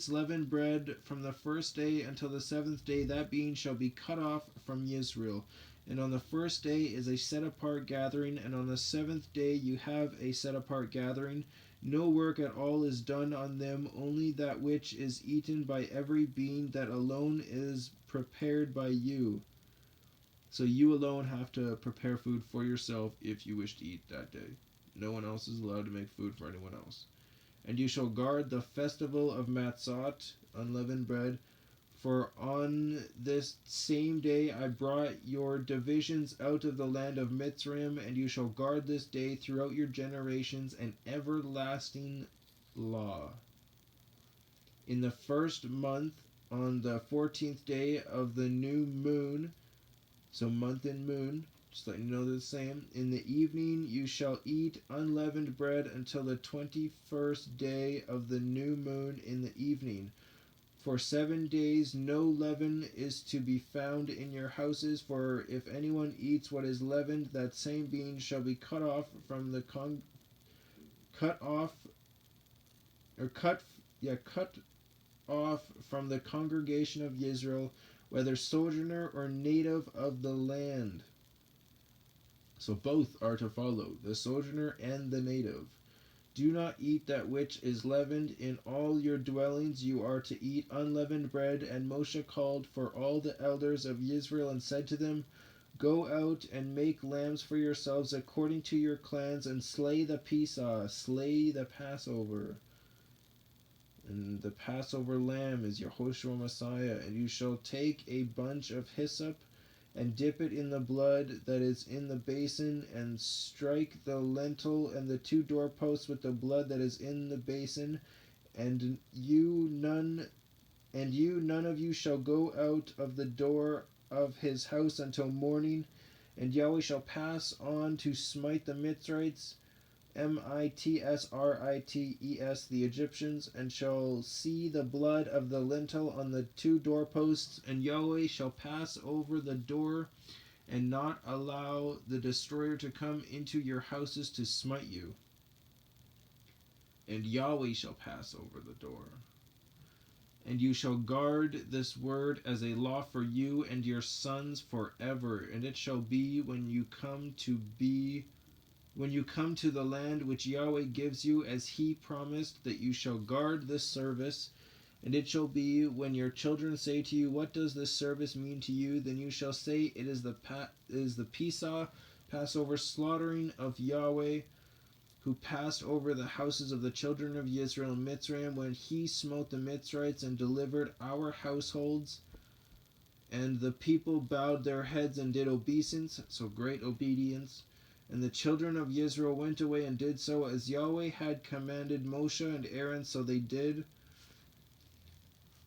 leavened bread from the first day until the 7th day, that being shall be cut off from Israel. And on the first day is a set-apart gathering, and on the 7th day you have a set-apart gathering. No work at all is done on them, only that which is eaten by every being, that alone is prepared by you. So you alone have to prepare food for yourself if you wish to eat that day. No one else is allowed to make food for anyone else. And you shall guard the festival of Matzot, unleavened bread, for on this same day I brought your divisions out of the land of Mitzrayim, and you shall guard this day throughout your generations, an everlasting law. In the first month, on the 14th day of the new moon, so month and moon, just letting you know they're the same, in the evening you shall eat unleavened bread until the 21st day of the new moon in the evening. For 7 days no leaven is to be found in your houses, for if anyone eats what is leavened, that same being shall be cut off from the congregation of Israel. whether sojourner or native of the land. So both are to follow, the sojourner and the native. Do not eat that which is leavened. In all your dwellings you are to eat unleavened bread. And Moshe called for all the elders of Israel and said to them, Go out and make lambs for yourselves according to your clans, and slay the Pesach, slay the Passover. And the Passover lamb is Yahoshua Messiah. And you shall take a bunch of hyssop and dip it in the blood that is in the basin, and strike the lintel and the 2 doorposts with the blood that is in the basin. And none of you shall go out of the door of his house until morning. And Yahweh shall pass on to smite the Mitzrites, Mitsrites, the Egyptians, and shall see the blood of the lintel on the 2 doorposts. And Yahweh shall pass over the door, and not allow the destroyer to come into your houses to smite you. And Yahweh shall pass over the door. And you shall guard this word as a law for you and your sons forever. And it shall be when you come to the land which Yahweh gives you, as he promised, that you shall guard this service. And it shall be when your children say to you, What does this service mean to you? Then you shall say, It is the Pesach, Passover slaughtering of Yahweh, who passed over the houses of the children of Israel in Mitzrayim, when he smote the Mitzrites and delivered our households. And the people bowed their heads and did obeisance, so great obedience. And the children of Israel went away and did so as Yahweh had commanded Moshe and Aaron, so they did.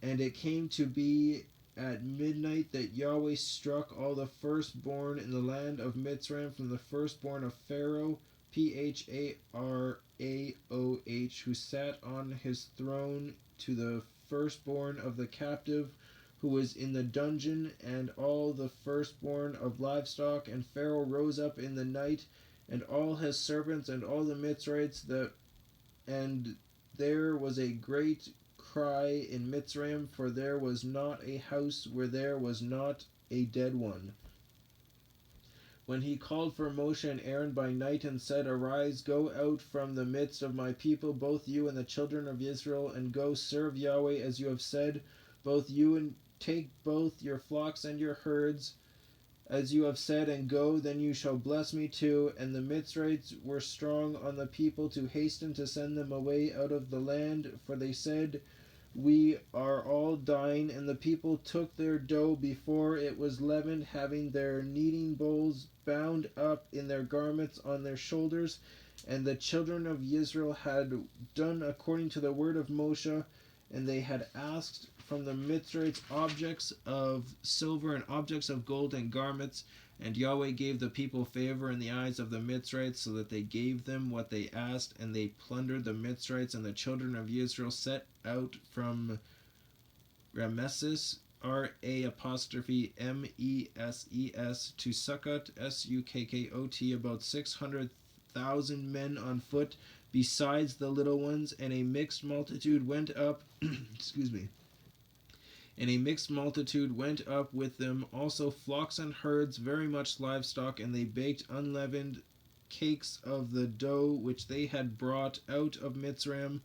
And it came to be at midnight that Yahweh struck all the firstborn in the land of Mitzrayim, from the firstborn of Pharaoh, Pharaoh, who sat on his throne, to the firstborn of the captive who was in the dungeon, and all the firstborn of livestock. And Pharaoh rose up in the night, and all his servants, and all the Mitzrites, and there was a great cry in Mitzrayim, for there was not a house where there was not a dead one. When he called for Moshe and Aaron by night and said, Arise, go out from the midst of my people, both you and the children of Israel, and go serve Yahweh as you have said, both you, and take both your flocks and your herds, as you have said, and go, then you shall bless me too. And the Mitzrites were strong on the people to hasten to send them away out of the land, for they said, We are all dying. And the people took their dough before it was leavened, having their kneading bowls bound up in their garments on their shoulders. And the children of Israel had done according to the word of Moshe, and they had asked from the Mitzrites objects of silver and objects of gold and garments. And Yahweh gave the people favor in the eyes of the Mitzrites, so that they gave them what they asked, and they plundered the Mitzrites. And the children of Israel set out from Rameses, Rameses, to Sukkot, Sukkot, about 600,000 men on foot, besides the little ones. And a mixed multitude went up, And a mixed multitude went up with them, also flocks and herds, very much livestock. And they baked unleavened cakes of the dough which they had brought out of Mitzrayim,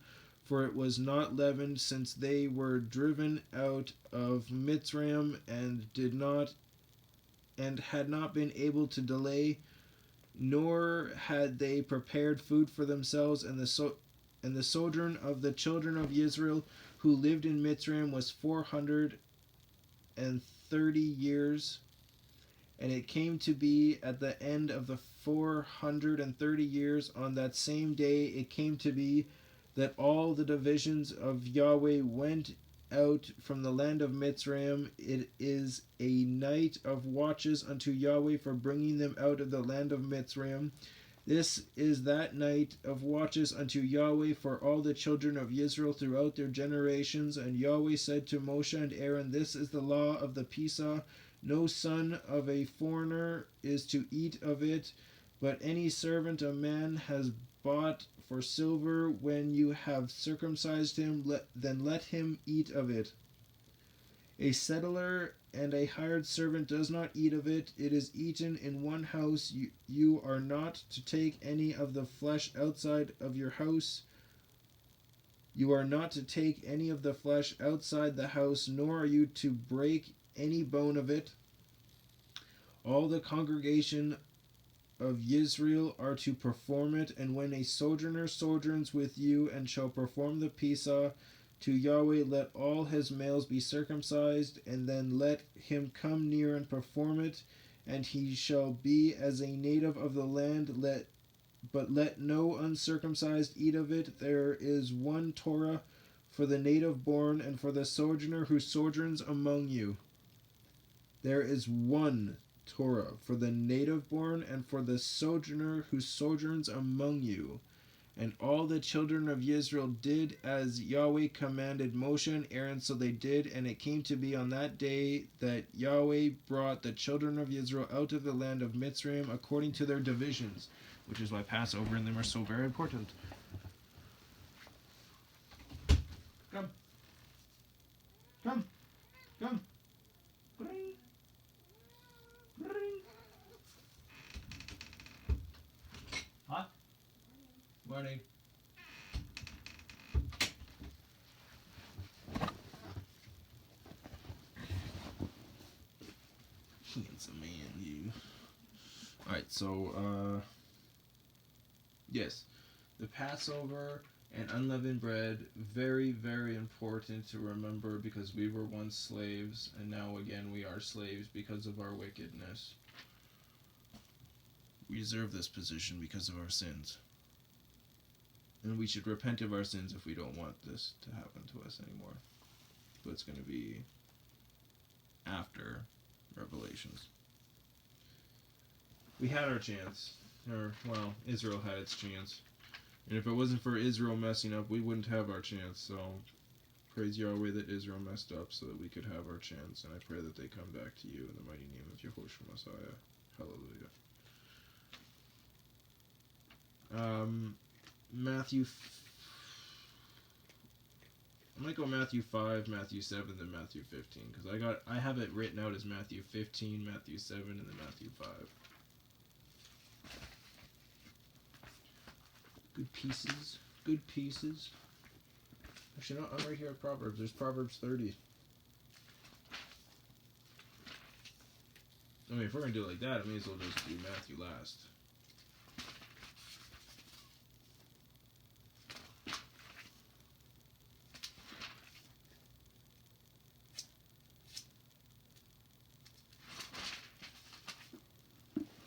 for it was not leavened, since they were driven out of Mitzrayim, and had not been able to delay, nor had they prepared food for themselves. And the sojourn of the children of Israel who lived in Mitzrayim was 430 years. And it came to be at the end of the 430 years, on that same day, it came to be that all the divisions of Yahweh went out from the land of Mitzrayim. It is a night of watches unto Yahweh for bringing them out of the land of Mitzrayim. This is that night of watches unto Yahweh for all the children of Israel throughout their generations. And Yahweh said to Moshe and Aaron, This is the law of the Pesach. No son of a foreigner is to eat of it, but any servant a man has bought for silver, when you have circumcised him, then let him eat of it. A settler and a hired servant does not eat of it. It is eaten in one house. You are not to take any of the flesh outside of your house. You are not to take any of the flesh outside the house, nor are you to break any bone of it. All the congregation of Israel are to perform it, and when a sojourner sojourns with you and shall perform the Pesach to Yahweh, let all his males be circumcised, and then let him come near and perform it, and he shall be as a native of the land. But let no uncircumcised eat of it. There is one Torah for the native born and for the sojourner who sojourns among you. There is one Torah for the native born and for the sojourner who sojourns among you. And all the children of Israel did as Yahweh commanded Moshe and Aaron, so they did. And it came to be on that day that Yahweh brought the children of Israel out of the land of Mitzrayim according to their divisions, which is why Passover and them are so very important. Come. Come. Come. Bring. Bring. Huh? Morning. Handsome man, you. Alright, so, yes, the Passover and unleavened bread, very, very important to remember because we were once slaves and now again we are slaves because of our wickedness. We deserve this position because of our sins. And we should repent of our sins if we don't want this to happen to us anymore. But it's going to be after Revelations. We had our chance. Or, well, Israel had its chance. And if it wasn't for Israel messing up, we wouldn't have our chance. So, praise Yahweh that Israel messed up so that we could have our chance. And I pray that they come back to you in the mighty name of Yahoshua Messiah. Hallelujah. Matthew... I might go Matthew 5, Matthew 7, then Matthew 15. Because I have it written out as Matthew 15, Matthew 7, and then Matthew 5. Good pieces. Good pieces. Actually, no, I'm right here at Proverbs. There's Proverbs 30. I mean, if we're going to do it like that, I may as well just do Matthew last.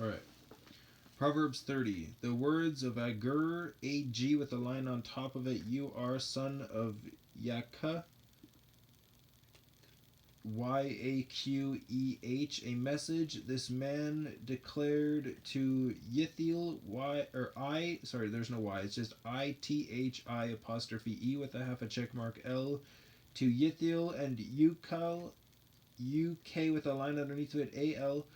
Alright. Proverbs 30. The words of Agur, A-G with a line on top of it. You are son of Yaqeh, Y-A-Q-E-H. A message this man declared to Yithiel, there's no Y, it's just I-T-H-I apostrophe E with a half a check mark L, to Yithiel and Ukal, U-K with a line underneath it, A-L.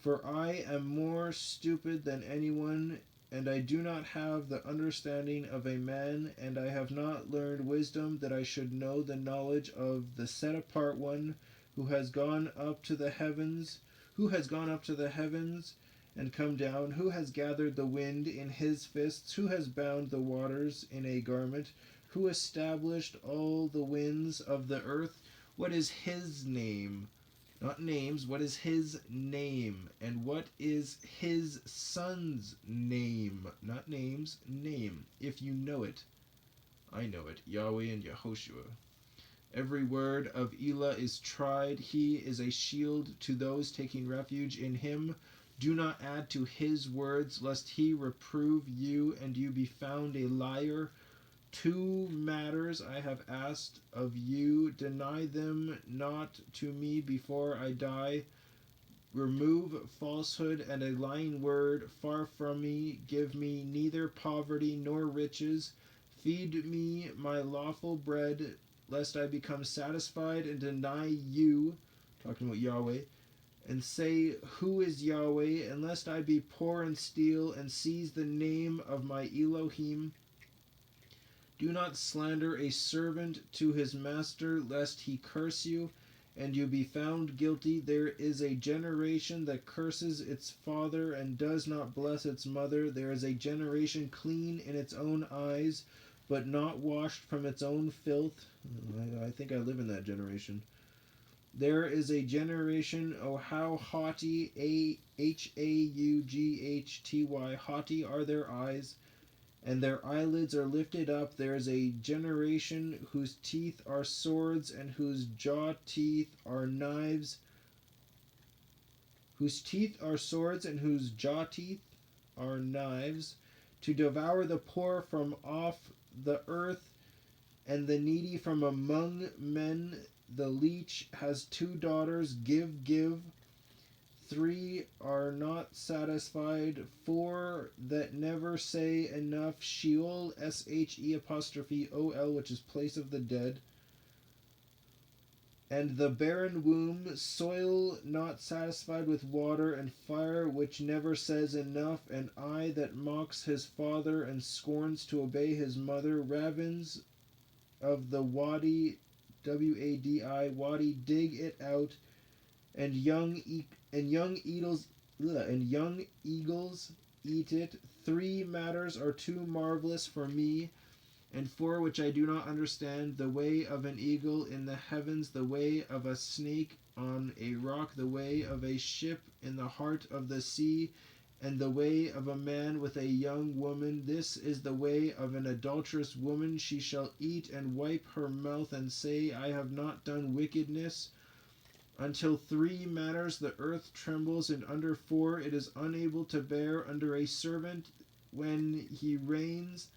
For I am more stupid than anyone, and I do not have the understanding of a man, and I have not learned wisdom that I should know the knowledge of the set-apart one who has gone up to the heavens, and come down, who has gathered the wind in his fists, who has bound the waters in a garment, who established all the winds of the earth. What is his name? Not names, what is his name? And what is his son's name? Not names, name. If you know it, I know it. Yahweh and Yahoshua. Every word of Eloah is tried. He is a shield to those taking refuge in him. Do not add to his words, lest he reprove you and you be found a liar. 2 matters I have asked of you. Deny them not to me before I die. Remove falsehood and a lying word far from me. Give me neither poverty nor riches. Feed me my lawful bread, lest I become satisfied and deny you, talking about Yahweh, and say, who is Yahweh, and lest I be poor and steal and seize the name of my Elohim. Do not slander a servant to his master, lest he curse you, and you be found guilty, there is a generation that curses its father and does not bless its mother. There is a generation clean in its own eyes, but not washed from its own filth. I think I live in that generation. There is a generation, oh how haughty, Haughty, haughty are their eyes, and their eyelids are lifted up. There is a generation whose teeth are swords and whose jaw teeth are knives, whose teeth are swords and whose jaw teeth are knives, to devour the poor from off the earth and the needy from among men. The leech has 2 daughters. Give. 3 are not satisfied. 4 that never say enough. Sheol, SHE'Ol, which is place of the dead. And the barren womb, soil not satisfied with water, and fire which never says enough. An eye that mocks his father and scorns to obey his mother. Ravens of the wadi, wadi, dig it out, and young eagles eat it. 3 matters are too marvelous for me, and 4 which I do not understand: the way of an eagle in the heavens, the way of a snake on a rock, the way of a ship in the heart of the sea, and the way of a man with a young woman. This is the way of an adulterous woman. She shall eat and wipe her mouth and say, I have not done wickedness. Until 3 matters the earth trembles, and under 4 it is unable to bear. Under a servant when he reigns,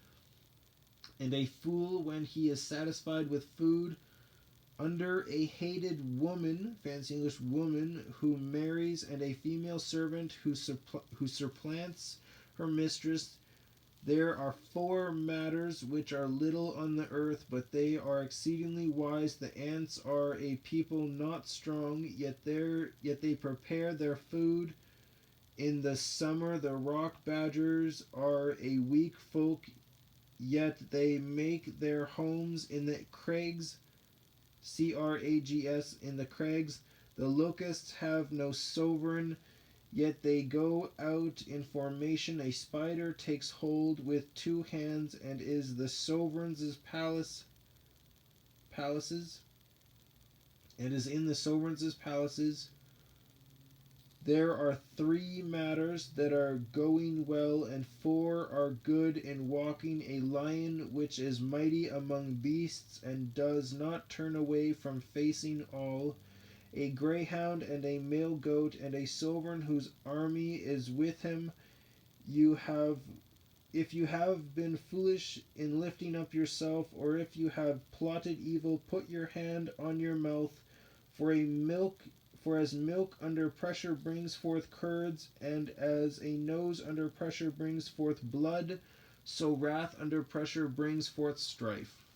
and a fool when he is satisfied with food. Under a hated woman, fancy English woman, who marries, and a female servant who supplants her mistress. There are 4 matters which are little on the earth, but they are exceedingly wise. The ants are a people not strong, yet they prepare their food in the summer. The rock badgers are a weak folk, yet they make their homes in the crags. Crags, in the crags. The locusts have no sovereign, yet they go out in formation. A spider takes hold with 2 hands and is the sovereign's palaces, and is in the sovereign's palaces. There are 3 matters that are going well, and 4 are good in walking: a lion which is mighty among beasts and does not turn away from facing all, a greyhound and a male goat, and a sovereign whose army is with him. If you have been foolish in lifting up yourself, or if you have plotted evil, put your hand on your mouth. For as milk under pressure brings forth curds, and as a nose under pressure brings forth blood, so wrath under pressure brings forth strife.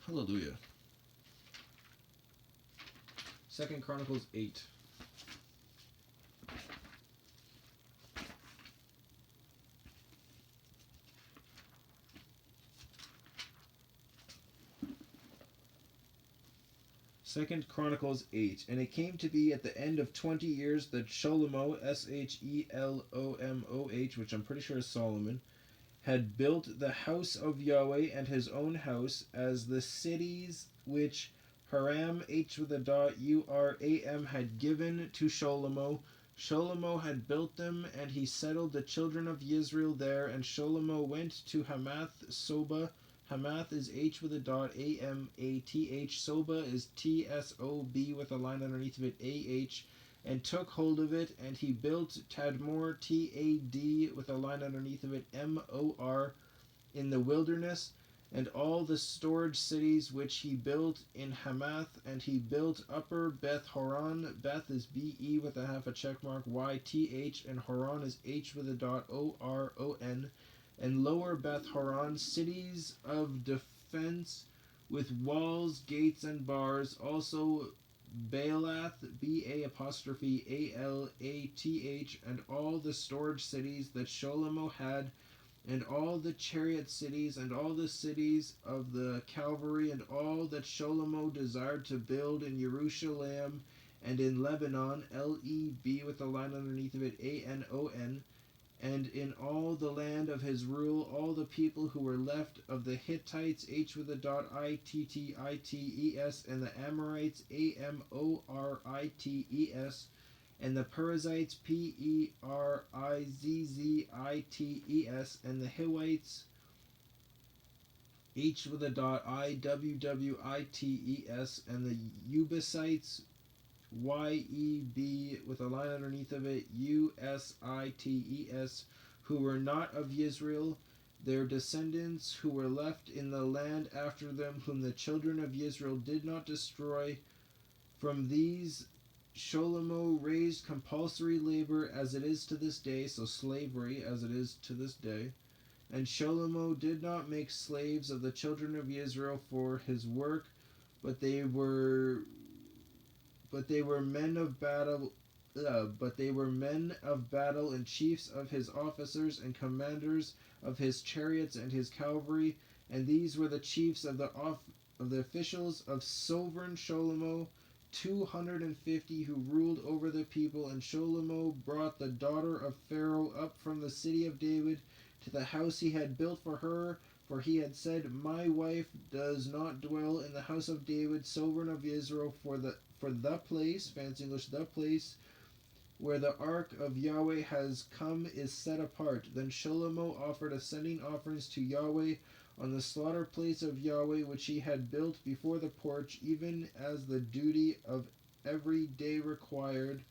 Hallelujah. 2 Chronicles 8. Second Chronicles 8. And it came to be at the end of 20 years that Shlomo, Shelomoh, which I'm pretty sure is Solomon, had built the house of Yahweh and his own house, as the cities which Hiram, Huram, had given to Shlomo. Shlomo had built them, and he settled the children of Israel there. And Shlomo went to Hamath Soba. Hamath is Amath, Soba is Tsob with a line underneath of it, and took hold of it, and he built Tadmor, Tad with a line underneath of it, Mor, in the wilderness, and all the storage cities which he built in Hamath. And he built upper Beth Horon. Beth is Be with a half a check mark, Yth, and Horon is H with a dot, Oron. And lower Beth Horon, cities of defense with walls, gates, and bars. Also Baalath, Ba'Alath, and all the storage cities that Shlomo had and all the chariot cities, and all the cities of the cavalry, and all that Shlomo desired to build in Jerusalem and in Lebanon, Leb with a line underneath of it, Anon, and in all the land of his rule, all the people who were left of the Hittites, H with a dot, Ittites, and the Amorites, Amorites, and the Perizzites, Perizzites, and the Hivites, H with a dot, Iwwites, and the Ubusites, Yeb with a line underneath of it, Usites, who were not of Israel, their descendants who were left in the land after them, whom the children of Israel did not destroy. From these Shlomo raised compulsory labor as it is to this day, so slavery as it is to this day. And Shlomo did not make slaves of the children of Israel for his work, but they were men of battle. But they were men of battle and chiefs of his officers and commanders of his chariots and his cavalry, and these were the chiefs of the officials of sovereign Shlomo, 250 who ruled over the people. And Shlomo brought the daughter of Pharaoh up from the city of David to the house he had built for her, for he had said, "My wife does not dwell in the house of David, sovereign of Israel, for the place, fancy English, the place where the ark of Yahweh has come is set apart." Then Shlomo offered ascending offerings to Yahweh on the slaughter place of Yahweh, which he had built before the porch, even as the duty of every day required,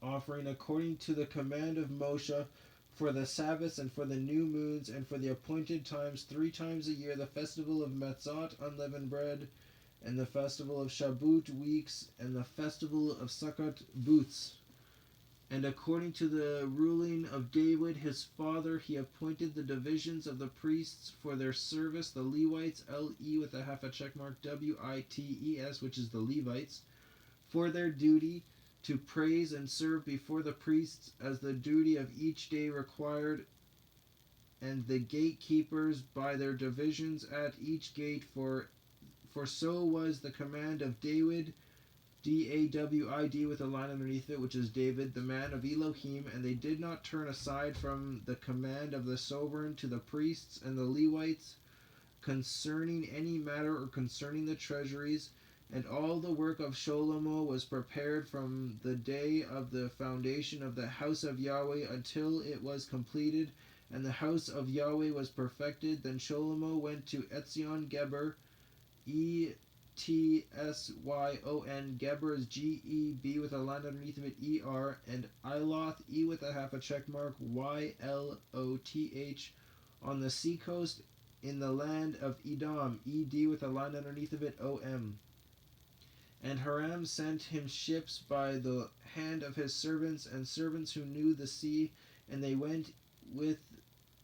offering according to the command of Moshe, for the Sabbaths and for the new moons and for the appointed times, 3 times a year, the festival of Matzot, unleavened bread, and the festival of Shabbut, weeks, and the festival of Sukkot, booths. And according to the ruling of David his father, he appointed the divisions of the priests for their service, the Levites, L-E with a half a check mark, W-I-T-E-S, which is the Levites, for their duty to praise and serve before the priests as the duty of each day required, and the gatekeepers by their divisions at each gate, for so was the command of David, D-A-W-I-D with a line underneath it, which is David, the man of Elohim, and they did not turn aside from the command of the sovereign to the priests and the Levites concerning any matter or concerning the treasuries. And all the work of Shlomo was prepared from the day of the foundation of the house of Yahweh until it was completed, and the house of Yahweh was perfected. Then Shlomo went to Etzion Geber, E-T-S-Y-O-N, Geber is G-E-B with a line underneath of it, E-R, and Iloth, E with a half a check mark, Y-L-O-T-H, on the sea coast in the land of Edom, E-D with a line underneath of it, O-M. And Hiram sent him ships by the hand of his servants, and servants who knew the sea, and they went with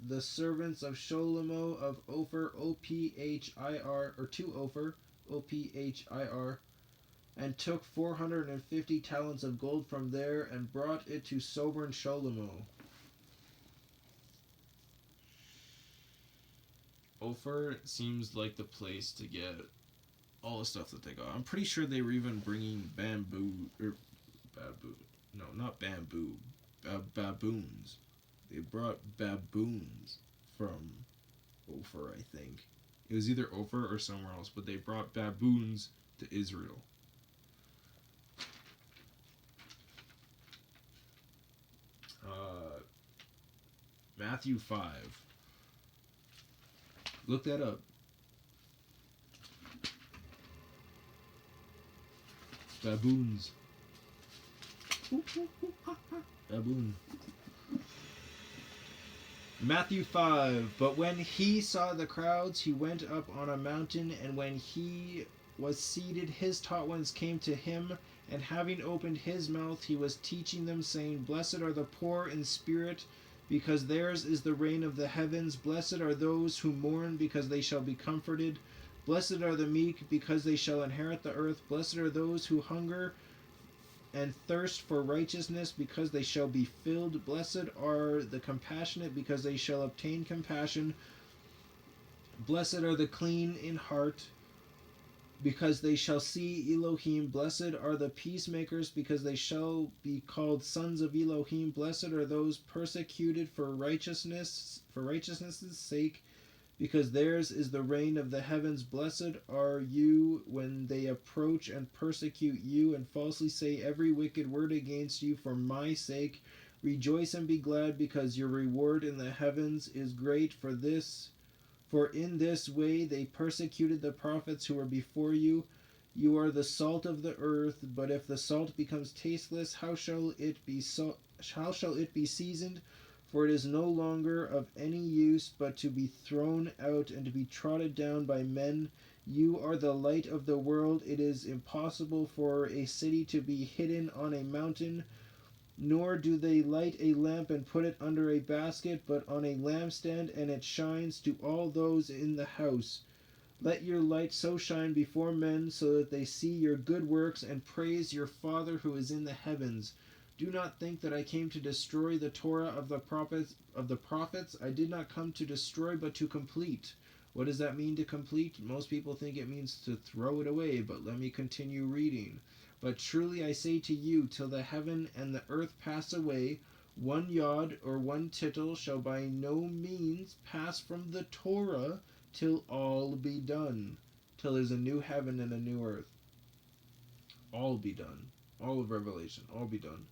the servants of Shlomo of Ophir, O-P-H-I-R, or to Ophir, O-P-H-I-R, and took 450 talents of gold from there, and brought it to sovereign Shlomo. Ophir seems like the place to get all the stuff that they got. I'm pretty sure they were even bringing baboons. They brought baboons from Ophir, I think. It was either Ophir or somewhere else, but they brought baboons to Israel. Matthew 5. Look that up. Baboons. Baboon. Matthew 5. But when he saw the crowds, he went up on a mountain, and when he was seated, his taught ones came to him, and having opened his mouth, he was teaching them, saying, Blessed are the poor in spirit, because theirs is the reign of the heavens. Blessed are those who mourn, because they shall be comforted. Blessed are the meek, because they shall inherit the earth. Blessed are those who hunger and thirst for righteousness, because they shall be filled. Blessed are the compassionate, because they shall obtain compassion. Blessed are the clean in heart, because they shall see Elohim. Blessed are the peacemakers, because they shall be called sons of Elohim. Blessed are those persecuted for righteousness' sake, because theirs is the reign of the heavens. Blessed are you when they approach and persecute you, and falsely say every wicked word against you for my sake. Rejoice and be glad, because your reward in the heavens is great. For in this way they persecuted the prophets who were before you. You are the salt of the earth, but if the salt becomes tasteless, how shall it be seasoned? For it is no longer of any use, but to be thrown out and to be trodden down by men. You are the light of the world. It is impossible for a city to be hidden on a mountain, nor do they light a lamp and put it under a basket, but on a lampstand, and it shines to all those in the house. Let your light so shine before men, so that they see your good works and praise your Father who is in the heavens. Do not think that I came to destroy the Torah of the prophets. I did not come to destroy, but to complete. What does that mean, to complete? Most people think it means to throw it away, but let me continue reading. But truly I say to you, till the heaven and the earth pass away, one yod or one tittle shall by no means pass from the Torah till all be done. Till there's a new heaven and a new earth. All be done. All of Revelation. All be done.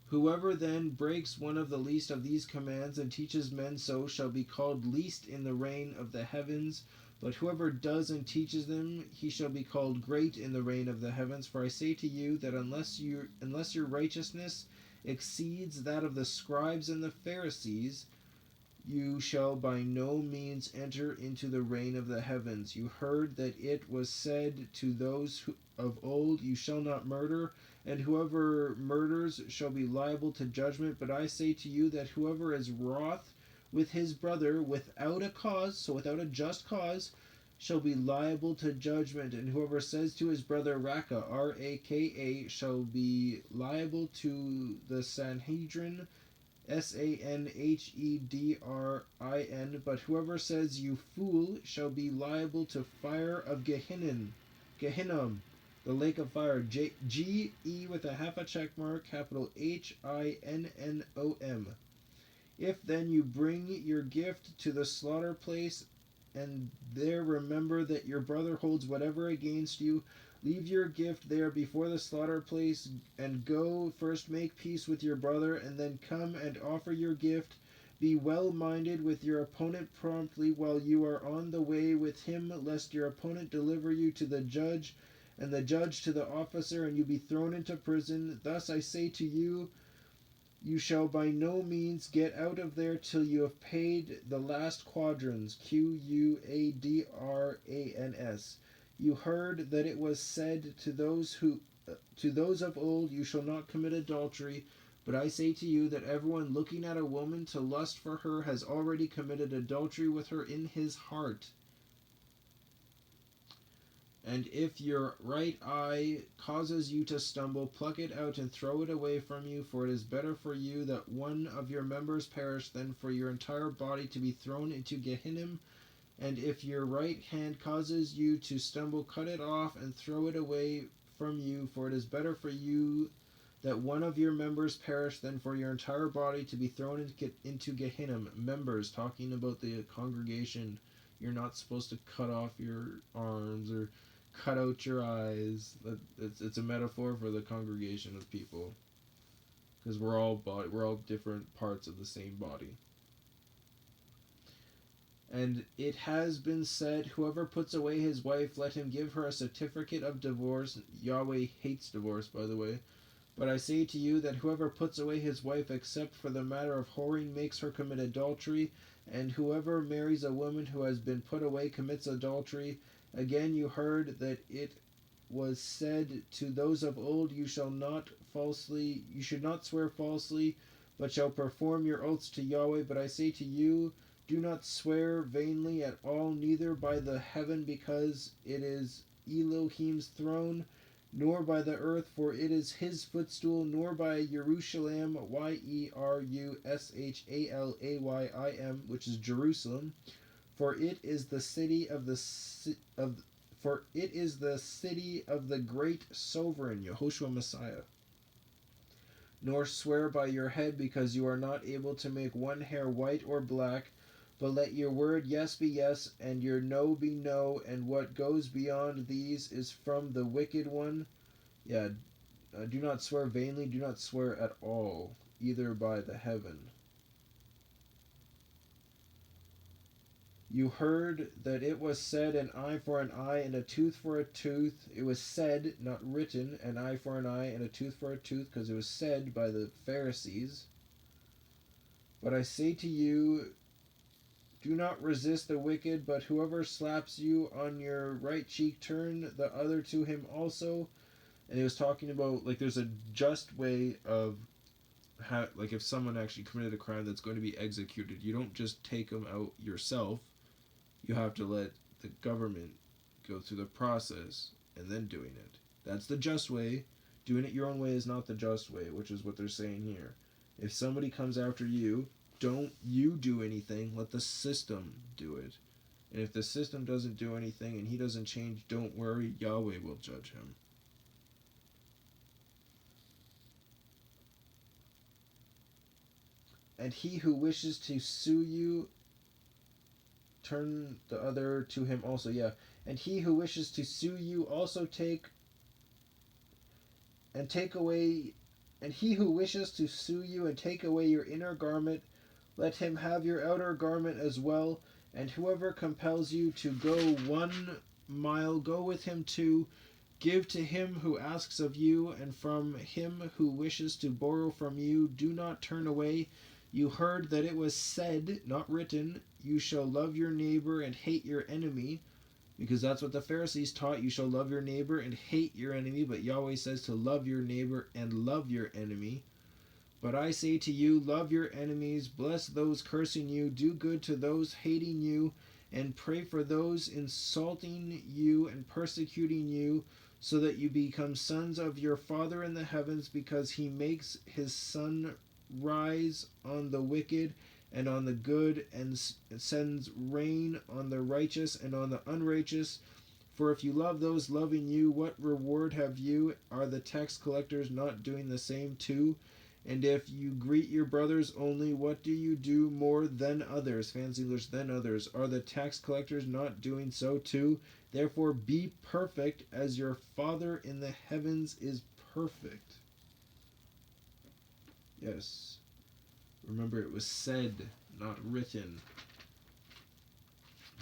Whoever then breaks one of the least of these commands and teaches men so shall be called least in the reign of the heavens. But whoever does and teaches them, he shall be called great in the reign of the heavens. For I say to you that unless your righteousness exceeds that of the scribes and the Pharisees, you shall by no means enter into the reign of the heavens. You heard that it was said to those of old, you shall not murder, and whoever murders shall be liable to judgment. But I say to you that whoever is wroth with his brother without a cause, so without a just cause, shall be liable to judgment. And whoever says to his brother Raka, R-A-K-A, shall be liable to the Sanhedrin, Sanhedrin. But whoever says you fool shall be liable to fire of Gehinnom, the lake of fire. G-E with a half a check mark, capital Hinnom. If then you bring your gift to the slaughter place, and there remember that your brother holds whatever against you, leave your gift there before the slaughter place, and go first make peace with your brother, and then come and offer your gift. Be well minded with your opponent promptly while you are on the way with him, lest your opponent deliver you to the judge, and the judge to the officer, and you be thrown into prison. Thus I say to you, you shall by no means get out of there till you have paid the last quadrans. Quadrans. You heard that it was said to those of old, you shall not commit adultery. But I say to you that everyone looking at a woman to lust for her has already committed adultery with her in his heart. And if your right eye causes you to stumble, pluck it out and throw it away from you, for it is better for you that one of your members perish than for your entire body to be thrown into Gehinnom. And if your right hand causes you to stumble, cut it off and throw it away from you, for it is better for you that one of your members perish than for your entire body to be thrown into Gehinnom. Members, talking about the congregation. You're not supposed to cut off your arms or cut out your eyes. It's a metaphor for the congregation of people, because we're all different parts of the same body. And it has been said, whoever puts away his wife, let him give her a certificate of divorce. Yahweh hates divorce, by the way. But I say to you that whoever puts away his wife except for the matter of whoring makes her commit adultery, and whoever marries a woman who has been put away commits adultery. Again you heard that it was said to those of old, you should not swear falsely, but shall perform your oaths to Yahweh. But I say to you, do not swear vainly at all, neither by the heaven, because it is Elohim's throne, nor by the earth, for it is his footstool, nor by Jerusalem, Yerushalayim, which is Jerusalem, for it is the city of the for it is the city of the great sovereign Yahoshua Messiah. Nor swear by your head, because you are not able to make one hair white or black, but let your word yes be yes, and your no be no, and what goes beyond these is from the wicked one. Yeah, do not swear vainly, do not swear at all, either by the heaven. You heard that it was said, an eye for an eye and a tooth for a tooth. It was said, not written, an eye for an eye and a tooth for a tooth, because it was said by the Pharisees. But I say to you, do not resist the wicked, but whoever slaps you on your right cheek, turn the other to him also. And it was talking about, like, there's a just way of how, like, if someone actually committed a crime that's going to be executed, you don't just take them out yourself. You have to let the government go through the process and then doing it. That's the just way. Doing it your own way is not the just way, which is what they're saying here. If somebody comes after you, don't you do anything. Let the system do it. And if the system doesn't do anything and he doesn't change, don't worry. Yahweh will judge him. And he who wishes to sue you, turn the other to him also. Yeah. And he who wishes to sue you also take away, and he who wishes to sue you and take away your inner garment, let him have your outer garment as well. And whoever compels you to go 1 mile, go with him 2. Give to him who asks of you, and from him who wishes to borrow from you, do not turn away. You heard that it was said, not written, you shall love your neighbor and hate your enemy, because that's what the Pharisees taught. You shall love your neighbor and hate your enemy, but Yahweh says to love your neighbor and love your enemy. But I say to you, love your enemies, bless those cursing you, do good to those hating you, and pray for those insulting you and persecuting you, so that you become sons of your Father in the heavens, because he makes his sun rise on the wicked and on the good, and sends rain on the righteous and on the unrighteous. For if you love those loving you, what reward have you? Are the tax collectors not doing the same too? And if you greet your brothers only, what do you do more than others? Fancy English, than others. Are the tax collectors not doing so too? Therefore be perfect as your Father in the heavens is perfect. Yes. Remember, it was said, not written.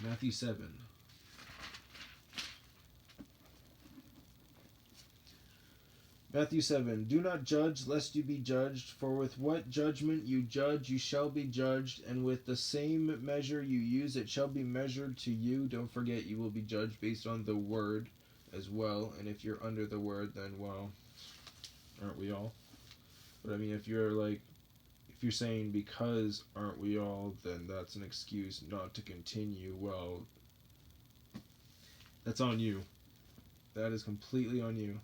Matthew 7. Matthew 7. Do not judge, lest you be judged. For with what judgment you judge, you shall be judged. And with the same measure you use, it shall be measured to you. Don't forget, you will be judged based on the word as well. And if you're under the word, then, well, aren't we all? But I mean, if you're saying because aren't we all, then that's an excuse not to continue. Well, that's on you. That is completely on you.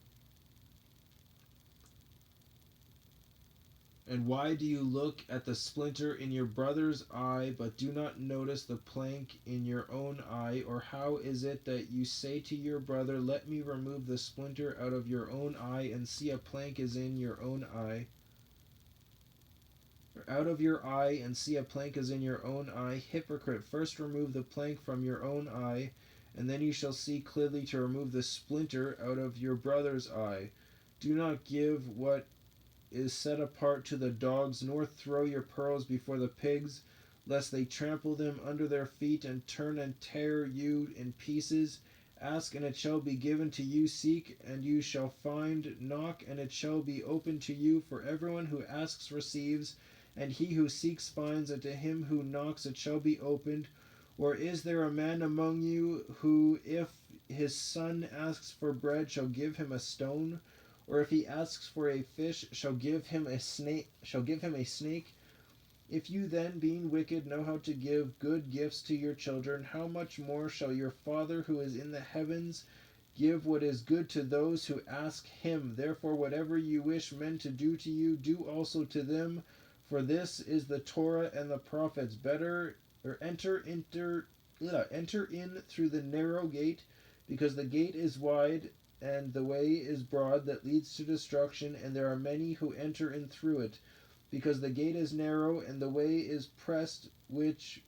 And why do you look at the splinter in your brother's eye, but do not notice the plank in your own eye? Or how is it that you say to your brother, let me remove the splinter out of your own eye, and see a plank is in your own eye? Or out of your eye, and see a plank is in your own eye? Hypocrite, first remove the plank from your own eye, and then you shall see clearly to remove the splinter out of your brother's eye. Do not give what is set apart to the dogs, nor throw your pearls before the pigs, lest they trample them under their feet and turn and tear you in pieces. Ask, and it shall be given to you. Seek, and you shall find. Knock, and it shall be opened to you. For everyone who asks receives, and he who seeks finds, and to him who knocks it shall be opened. Or is there a man among you who, if his son asks for bread, shall give him a stone? Or if he asks for a fish, shall give him a snake? If you then, being wicked, know how to give good gifts to your children, how much more shall your Father who is in the heavens give what is good to those who ask him. Therefore, whatever you wish men to do to you, do also to them. For this is the Torah and the prophets. Enter in through the narrow gate, because the gate is wide and the way is broad that leads to destruction, and there are many who enter in through it. Because the gate is narrow and the way is pressed, which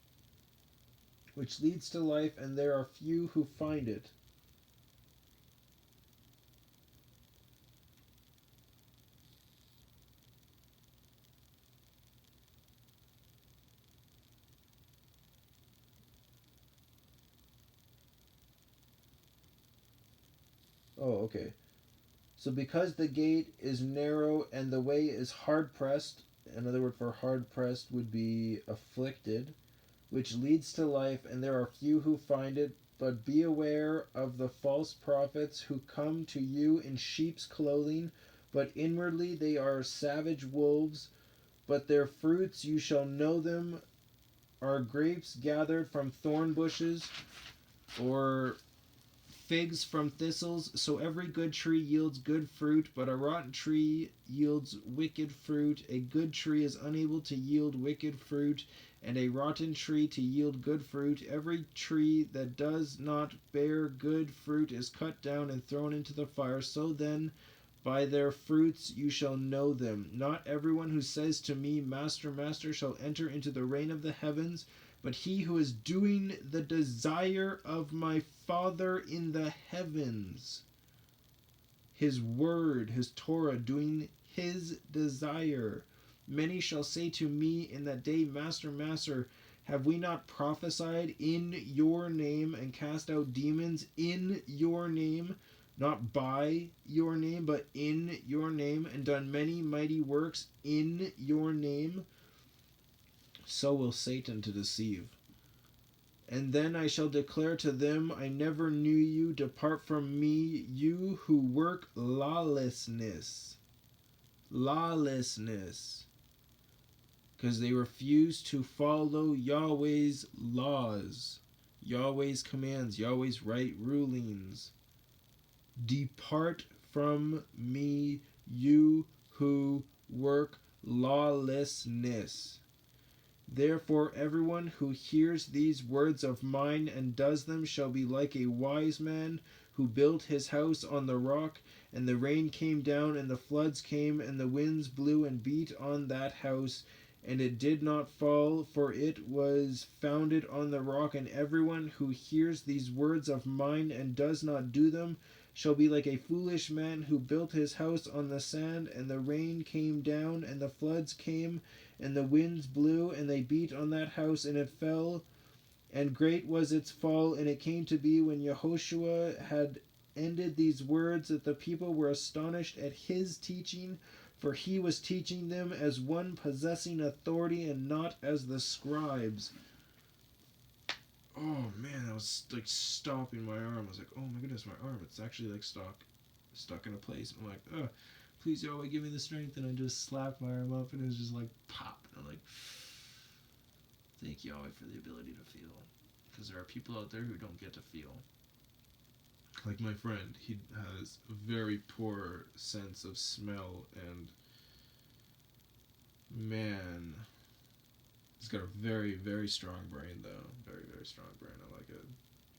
leads to life, and there are few who find it. Oh, okay. So because the gate is narrow and the way is hard pressed, another word for hard pressed would be afflicted, which leads to life, and there are few who find it. But be aware of the false prophets who come to you in sheep's clothing, but inwardly they are savage wolves. But their fruits you shall know them. Are grapes gathered from thorn bushes, or figs from thistles? So every good tree yields good fruit, but a rotten tree yields wicked fruit. A good tree is unable to yield wicked fruit, and a rotten tree to yield good fruit. Every tree that does not bear good fruit is cut down and thrown into the fire. So then, by their fruits you shall know them. Not everyone who says to me, Master, Master, shall enter into the reign of the heavens, but he who is doing the desire of my Father in the heavens. His word, his Torah, doing his desire. Many shall say to me in that day, Master, Master, have we not prophesied in your name and cast out demons in your name? Not by your name, but in your name, and done many mighty works in your name? So will Satan to deceive. And then I shall declare to them, I never knew you. Depart from me, you who work lawlessness. Lawlessness. Because they refuse to follow Yahweh's laws, Yahweh's commands, Yahweh's right rulings. Depart from me, you who work lawlessness. Therefore everyone who hears these words of mine and does them shall be like a wise man who built his house on the rock, and the rain came down, and the floods came, and the winds blew and beat on that house, and it did not fall, for it was founded on the rock. And everyone who hears these words of mine and does not do them shall be like a foolish man who built his house on the sand, and the rain came down, and the floods came, and the winds blew, and they beat on that house, and it fell, and great was its fall. And it came to be, when Yahoshua had ended these words, that the people were astonished at his teaching, for he was teaching them as one possessing authority, and not as the scribes. Oh man, that was like stopping my arm. I was like, oh my goodness, my arm, it's actually like stuck in a place. I'm like, oh, please Yahweh, give me the strength. And I just slapped my arm up, and it was just like pop. And I'm like, thank Yahweh for the ability to feel, because there are people out there who don't get to feel. Like my friend, he has a very poor sense of smell, and man, he's got a very, very strong brain, though. Very, very strong brain. I like it.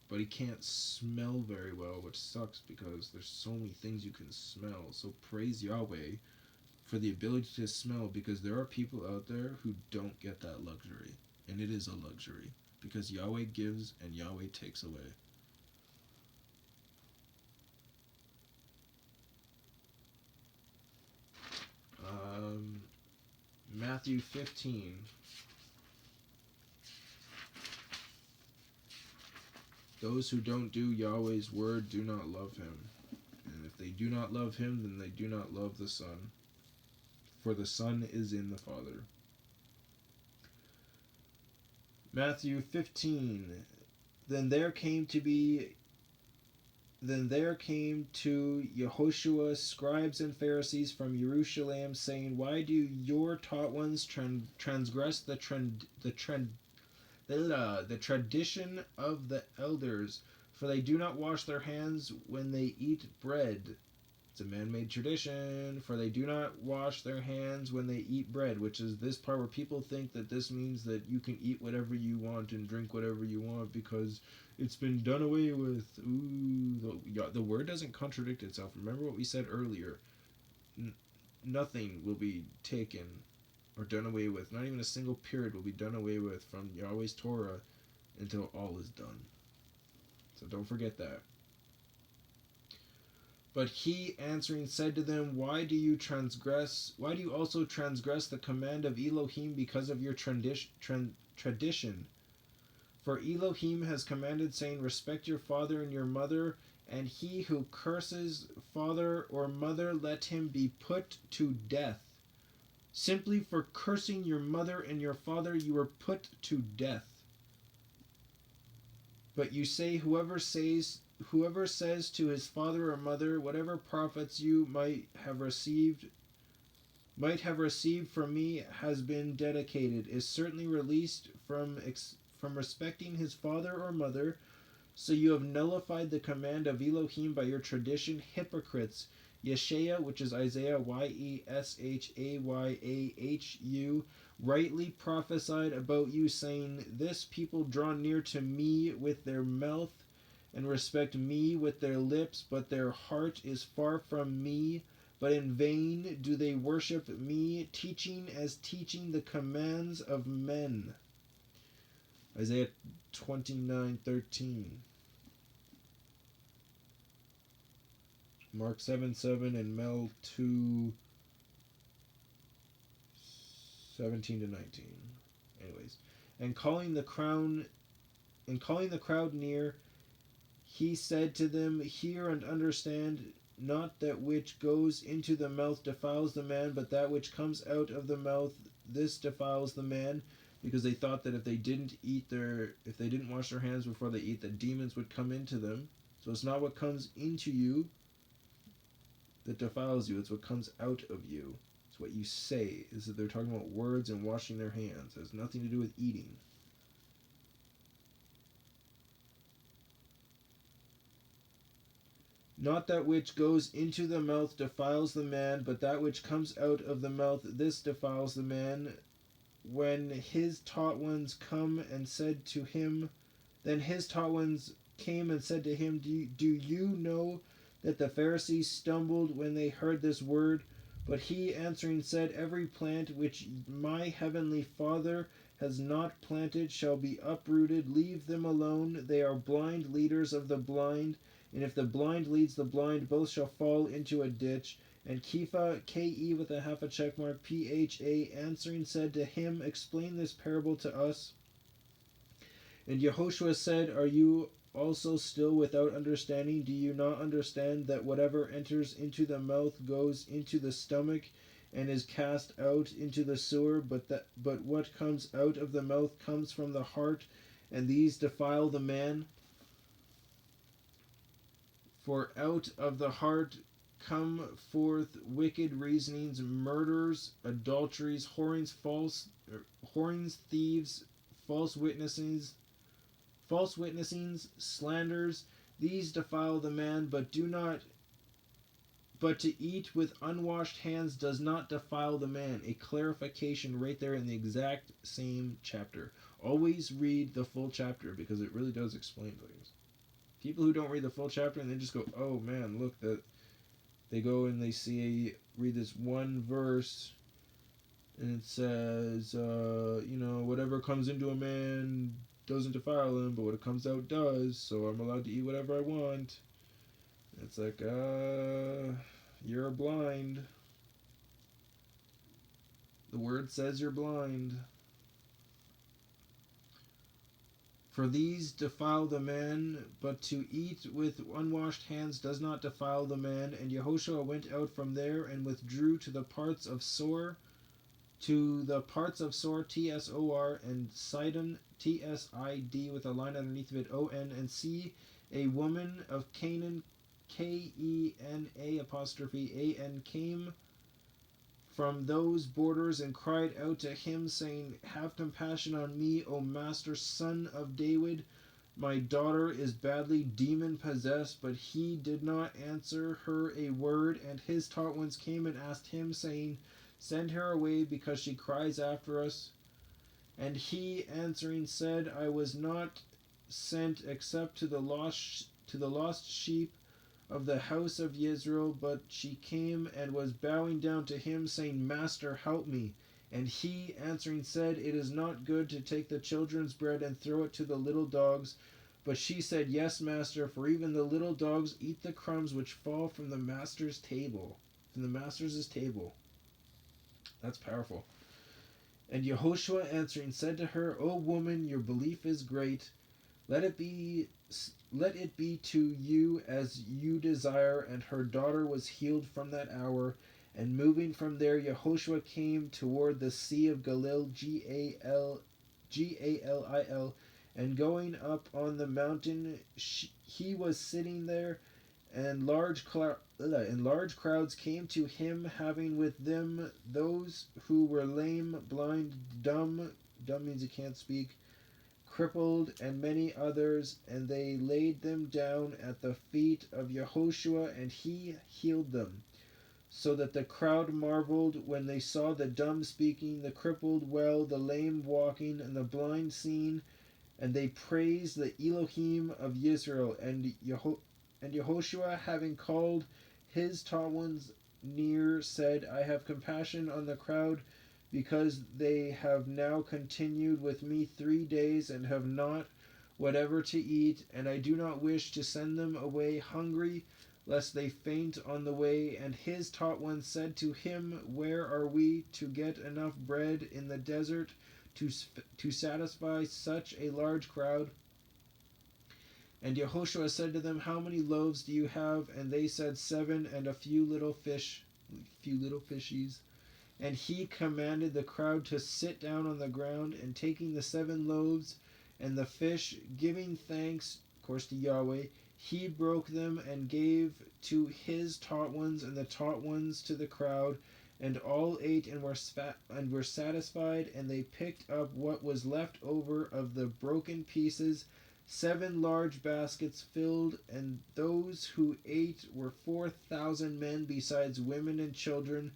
But he can't smell very well, which sucks, because there's so many things you can smell. So praise Yahweh for the ability to smell, because there are people out there who don't get that luxury. And it is a luxury, because Yahweh gives and Yahweh takes away. Matthew 15. Those who don't do Yahweh's word do not love him. And if they do not love him, then they do not love the Son. For the Son is in the Father. Matthew 15. Then there came to Yahoshua scribes and Pharisees from Jerusalem, saying, Why do your taught ones transgress the tradition of the elders? For they do not wash their hands when they eat bread. It's a man-made tradition. For they do not wash their hands when they eat bread, which is this part where people think that this means that you can eat whatever you want and drink whatever you want because it's been done away with. Ooh, the word doesn't contradict itself. Remember what we said earlier. Nothing will be taken or done away with. Not even a single period will be done away with from Yahweh's Torah until all is done. So don't forget that. But he answering said to them, Why do you also transgress the command of Elohim because of your tradition? For Elohim has commanded, saying, Respect your father and your mother, and he who curses father or mother, let him be put to death. Simply for cursing your mother and your father, you are put to death. But you say, whoever says to his father or mother, whatever profits you might have received from me has been dedicated, is certainly released from respecting his father or mother. So you have nullified the command of Elohim by your tradition, hypocrites. Yeshaya, which is Isaiah, Yeshayahu, rightly prophesied about you, saying, This people draw near to me with their mouth and respect me with their lips, but their heart is far from me. But in vain do they worship me, teaching the commands of men. Isaiah 29:13. Mark 7:7 and Mel 2:17-19. Anyways, and calling the crowd near, he said to them, Hear and understand. Not that which goes into the mouth defiles the man, but that which comes out of the mouth, this defiles the man. Because they thought that if they didn't wash their hands before they eat, the demons would come into them. So it's not what comes into you that defiles you, it's what comes out of you. It's what you say. Is that they're talking about words and washing their hands. It has nothing to do with eating. Not that which goes into the mouth defiles the man, but that which comes out of the mouth, this defiles the man. When his taught ones came and said to him, Do you know that the Pharisees stumbled when they heard this word? But he answering said, Every plant which my heavenly Father has not planted shall be uprooted. Leave them alone. They are blind leaders of the blind. And if the blind leads the blind, both shall fall into a ditch. And Kepha, K-E with a half a check mark, P-H-A, answering said to him, Explain this parable to us. And Yahoshua said, Are you also still without understanding? Do you not understand that whatever enters into the mouth goes into the stomach and is cast out into the sewer? But what comes out of the mouth comes from the heart, and these defile the man. For out of the heart come forth wicked reasonings, murders, adulteries, whorings, thieves, false witnessings, slanders. These defile the man, but to eat with unwashed hands does not defile the man. A clarification right there in the exact same chapter. Always read the full chapter because it really does explain things. People who don't read the full chapter and then just go, oh man, look, that they go and they read this one verse and it says, whatever comes into a man doesn't defile him, but what comes out does, so I'm allowed to eat whatever I want. It's like, you're blind. The word says you're blind. For these defile the man, but to eat with unwashed hands does not defile the man. And Yahoshua went out from there and withdrew to the parts of Sor, T-S-O-R, and Sidon, T-S-I-D, with a line underneath of it, O-N, and see a woman of Canaan, K-E-N-A apostrophe A-N, came from those borders and cried out to him, saying, Have compassion on me, O Master, son of David. My daughter is badly demon possessed, but he did not answer her a word. And his taught ones came and asked him, saying, Send her away, because she cries after us. And he answering said, I was not sent except to the lost sheep of the house of Israel. But she came and was bowing down to him, saying, Master, help me. And he answering said, It is not good to take the children's bread and throw it to the little dogs. But she said, Yes, master, for even the little dogs eat the crumbs which fall from the master's table. From the master's table. That's powerful. And Yahoshua answering said to her, O woman, your belief is great. Let it be to you as you desire. And her daughter was healed from that hour. And moving from there, Yahoshua came toward the Sea of Galil, Galil, and going up on the mountain, he was sitting there, and large crowds came to him, having with them those who were lame, blind, dumb means you can't speak, crippled, and many others, and they laid them down at the feet of Yahoshua, and he healed them. So that the crowd marveled when they saw the dumb speaking, the crippled well, the lame walking, and the blind seeing, and they praised the Elohim of Israel. And Yahoshua, having called his taught ones near, said, I have compassion on the crowd, because they have now continued with me 3 days, and have not whatever to eat, and I do not wish to send them away hungry, lest they faint on the way. And his taught ones said to him, Where are we to get enough bread in the desert to satisfy such a large crowd? And Yahoshua said to them, How many loaves do you have? And they said, 7, and a few little fishies. And he commanded the crowd to sit down on the ground, and taking the 7 loaves and the fish, giving thanks, of course, to Yahweh, he broke them and gave to his taught ones, and the taught ones to the crowd. And all ate and were satisfied, and they picked up what was left over of the broken pieces, 7 large baskets filled. And those who ate were 4,000 men, besides women and children.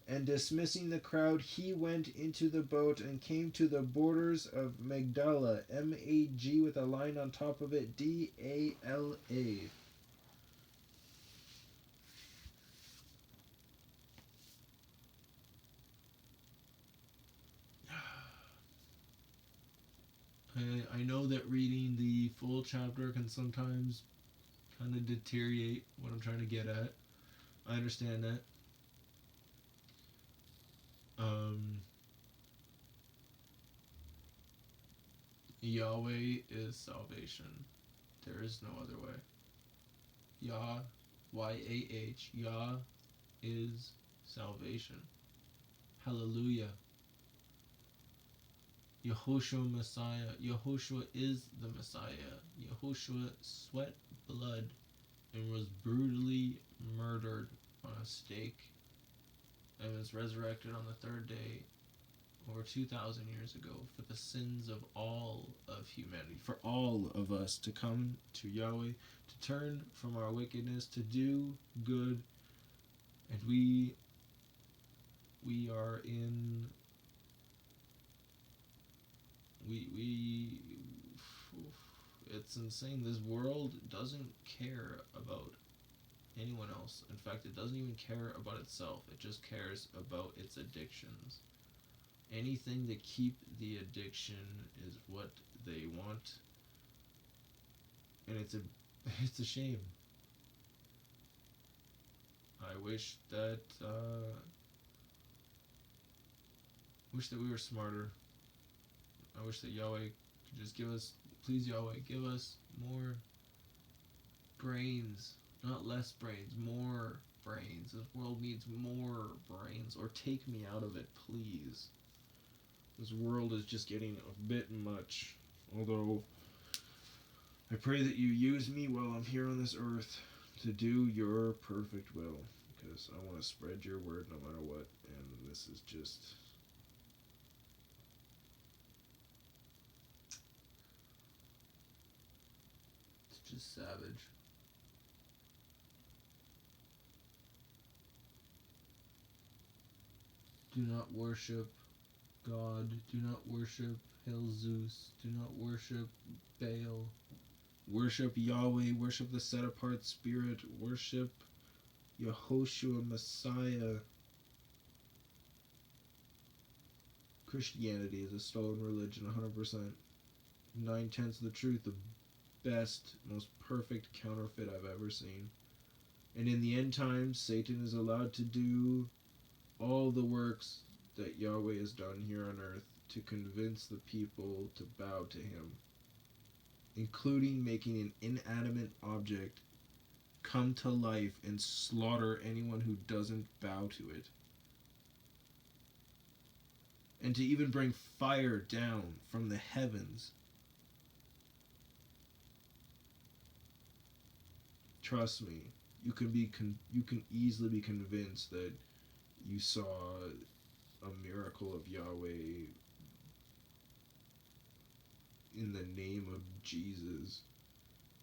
And dismissing the crowd, he went into the boat and came to the borders of Magdala, Mag with a line on top of it, Dala. I know that reading the full chapter can sometimes kind of deteriorate what I'm trying to get at. I understand that. Yahweh is salvation. There is no other way. Yah, Y-A-H, Yah is salvation. HalleluYah. Yahoshua Messiah. Yahoshua is the Messiah. Yahoshua sweat blood and was brutally murdered on a stake and was resurrected on the 3rd day over 2,000 years ago for the sins of all of humanity, for all of us to come to Yahweh, to turn from our wickedness, to do good. And we are in it's insane. This world doesn't care about anyone else. In fact, it doesn't even care about itself. It just cares about its addictions. Anything to keep the addiction is what they want, and it's a shame. I wish that we were smarter. I wish that Yahweh could just give us, please Yahweh, give us more brains, not less brains, more brains. This world needs more brains, or take me out of it, please. This world is just getting a bit much. Although, I pray that you use me while I'm here on this earth to do your perfect will, because I want to spread your word no matter what, and this is just... Just savage. Do not worship God. Do not worship Hail Zeus. Do not worship Baal. Worship Yahweh. Worship the set apart Spirit. Worship Yahoshua Messiah. Christianity is a stolen religion, 100%. 9/10 of the truth, the best, most perfect counterfeit I've ever seen. And in the end times, Satan is allowed to do all the works that Yahweh has done here on earth to convince the people to bow to him, including making an inanimate object come to life and slaughter anyone who doesn't bow to it. And to even bring fire down from the heavens. Trust me, you can easily be convinced that you saw a miracle of Yahweh in the name of Jesus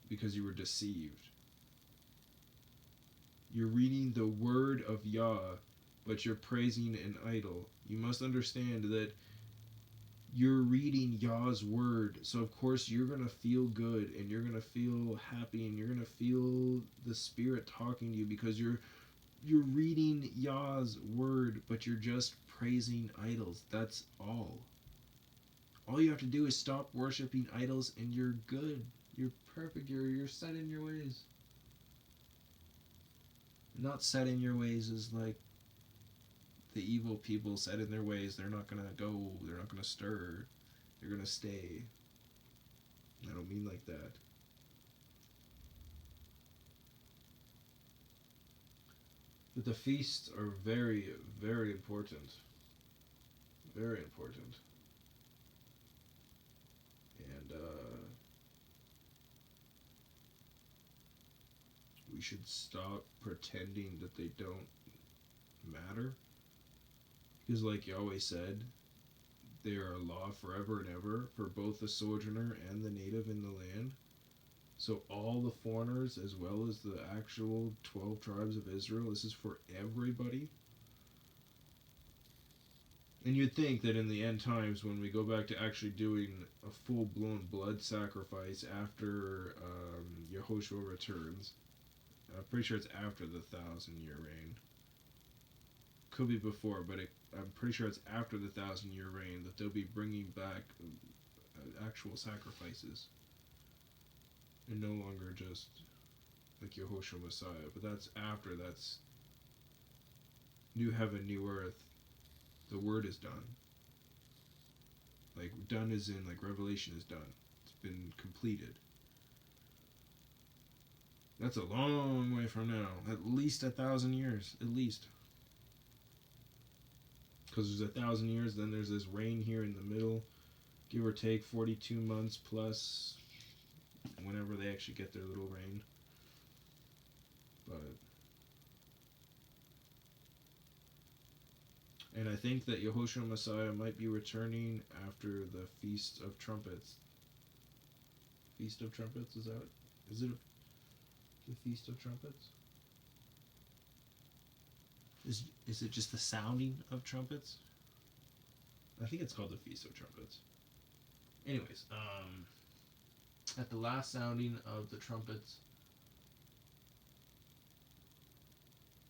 because you were deceived. You're reading the Word of Yah, but you're praising an idol. You must understand that you're reading Yah's Word, so of course you're going to feel good and you're going to feel happy and you're going to feel the Spirit talking to you because you're reading Yah's Word, but you're just praising idols. That's all. All you have to do is stop worshiping idols and you're good. You're perfect. You're set in your ways. Not set in your ways is like the evil people set in their ways. They're not going to go. They're not going to stir. They're going to stay. I don't mean like that. But the feasts are very, very important. Very important. And we should stop pretending that they don't matter. Because like Yahweh said, they are a law forever and ever for both the sojourner and the native in the land. So all the foreigners as well as the actual 12 tribes of Israel, this is for everybody. And you'd think that in the end times, when we go back to actually doing a full-blown blood sacrifice after Yahoshua returns, I'm pretty sure it's after the 1,000-year reign. Could be before, but I'm pretty sure it's after the 1,000-year reign that they'll be bringing back actual sacrifices. And no longer just like Yahoshua Messiah. But that's after, that's new heaven, new earth. The word is done. Like, done is in, like, Revelation is done. It's been completed. That's a long way from now. At least 1,000 years. At least. Because there's 1,000 years, then there's this reign here in the middle. Give or take 42 months plus whenever they actually get their little reign. But... And I think that Yahoshua Messiah might be returning after the Feast of Trumpets. Feast of Trumpets, is it the Feast of Trumpets? Is it just the sounding of trumpets? I think it's called the Feast of Trumpets. Anyways, at the last sounding of the trumpets,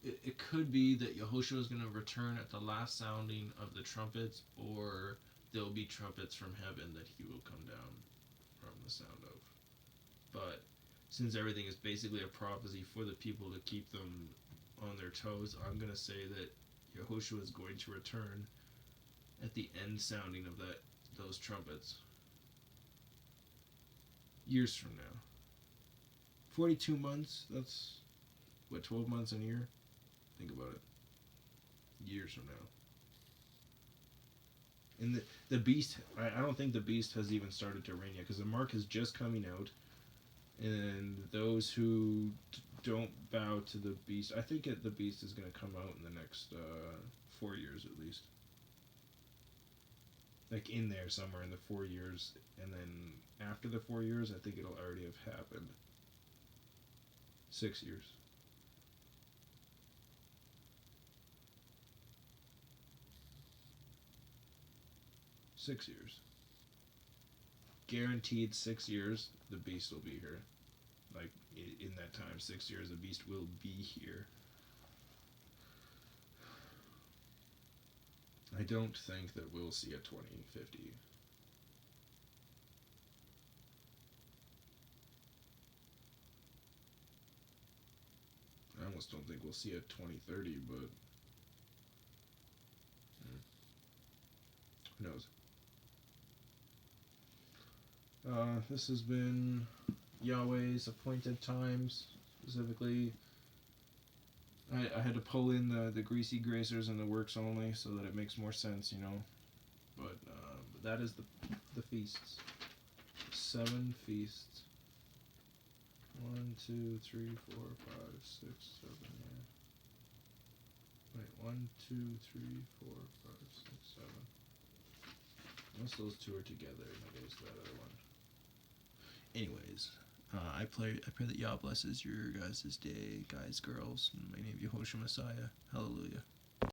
it could be that Yahoshua is going to return at the last sounding of the trumpets, or there will be trumpets from heaven that he will come down from the sound of. But since everything is basically a prophecy for the people to keep them on their toes, I'm going to say that Yahoshua is going to return at the end sounding of those trumpets. Years from now. 42 months, that's, 12 months in a year? Think about it. Years from now. And the beast, I don't think the beast has even started to reign yet, because the mark is just coming out, and those who don't bow to the beast, I think the beast is going to come out in the next 4 years at least. Like in there somewhere in the 4 years, and then after the 4 years, I think it'll already have happened. 6 years. Guaranteed 6 years, the beast will be here. Like, in that time, 6 years, the beast will be here. I don't think that we'll see a 2050. I almost don't think we'll see a 2030, but who knows? This has been YahWeh's appointed times. Specifically, I had to pull in the greasy gracers and the works only so that it makes more sense, you know. But that is the feasts. 7 feasts. 1, 2, 3, 4, 5, 6, 7, yeah. Wait, 1, 2, 3, 4, 5, 6, 7. Unless those two are together, that goes to that other one. Anyways, I pray that Yah blesses your guys' day, guys, girls. In my name, Yahoshua Messiah. Hallelujah.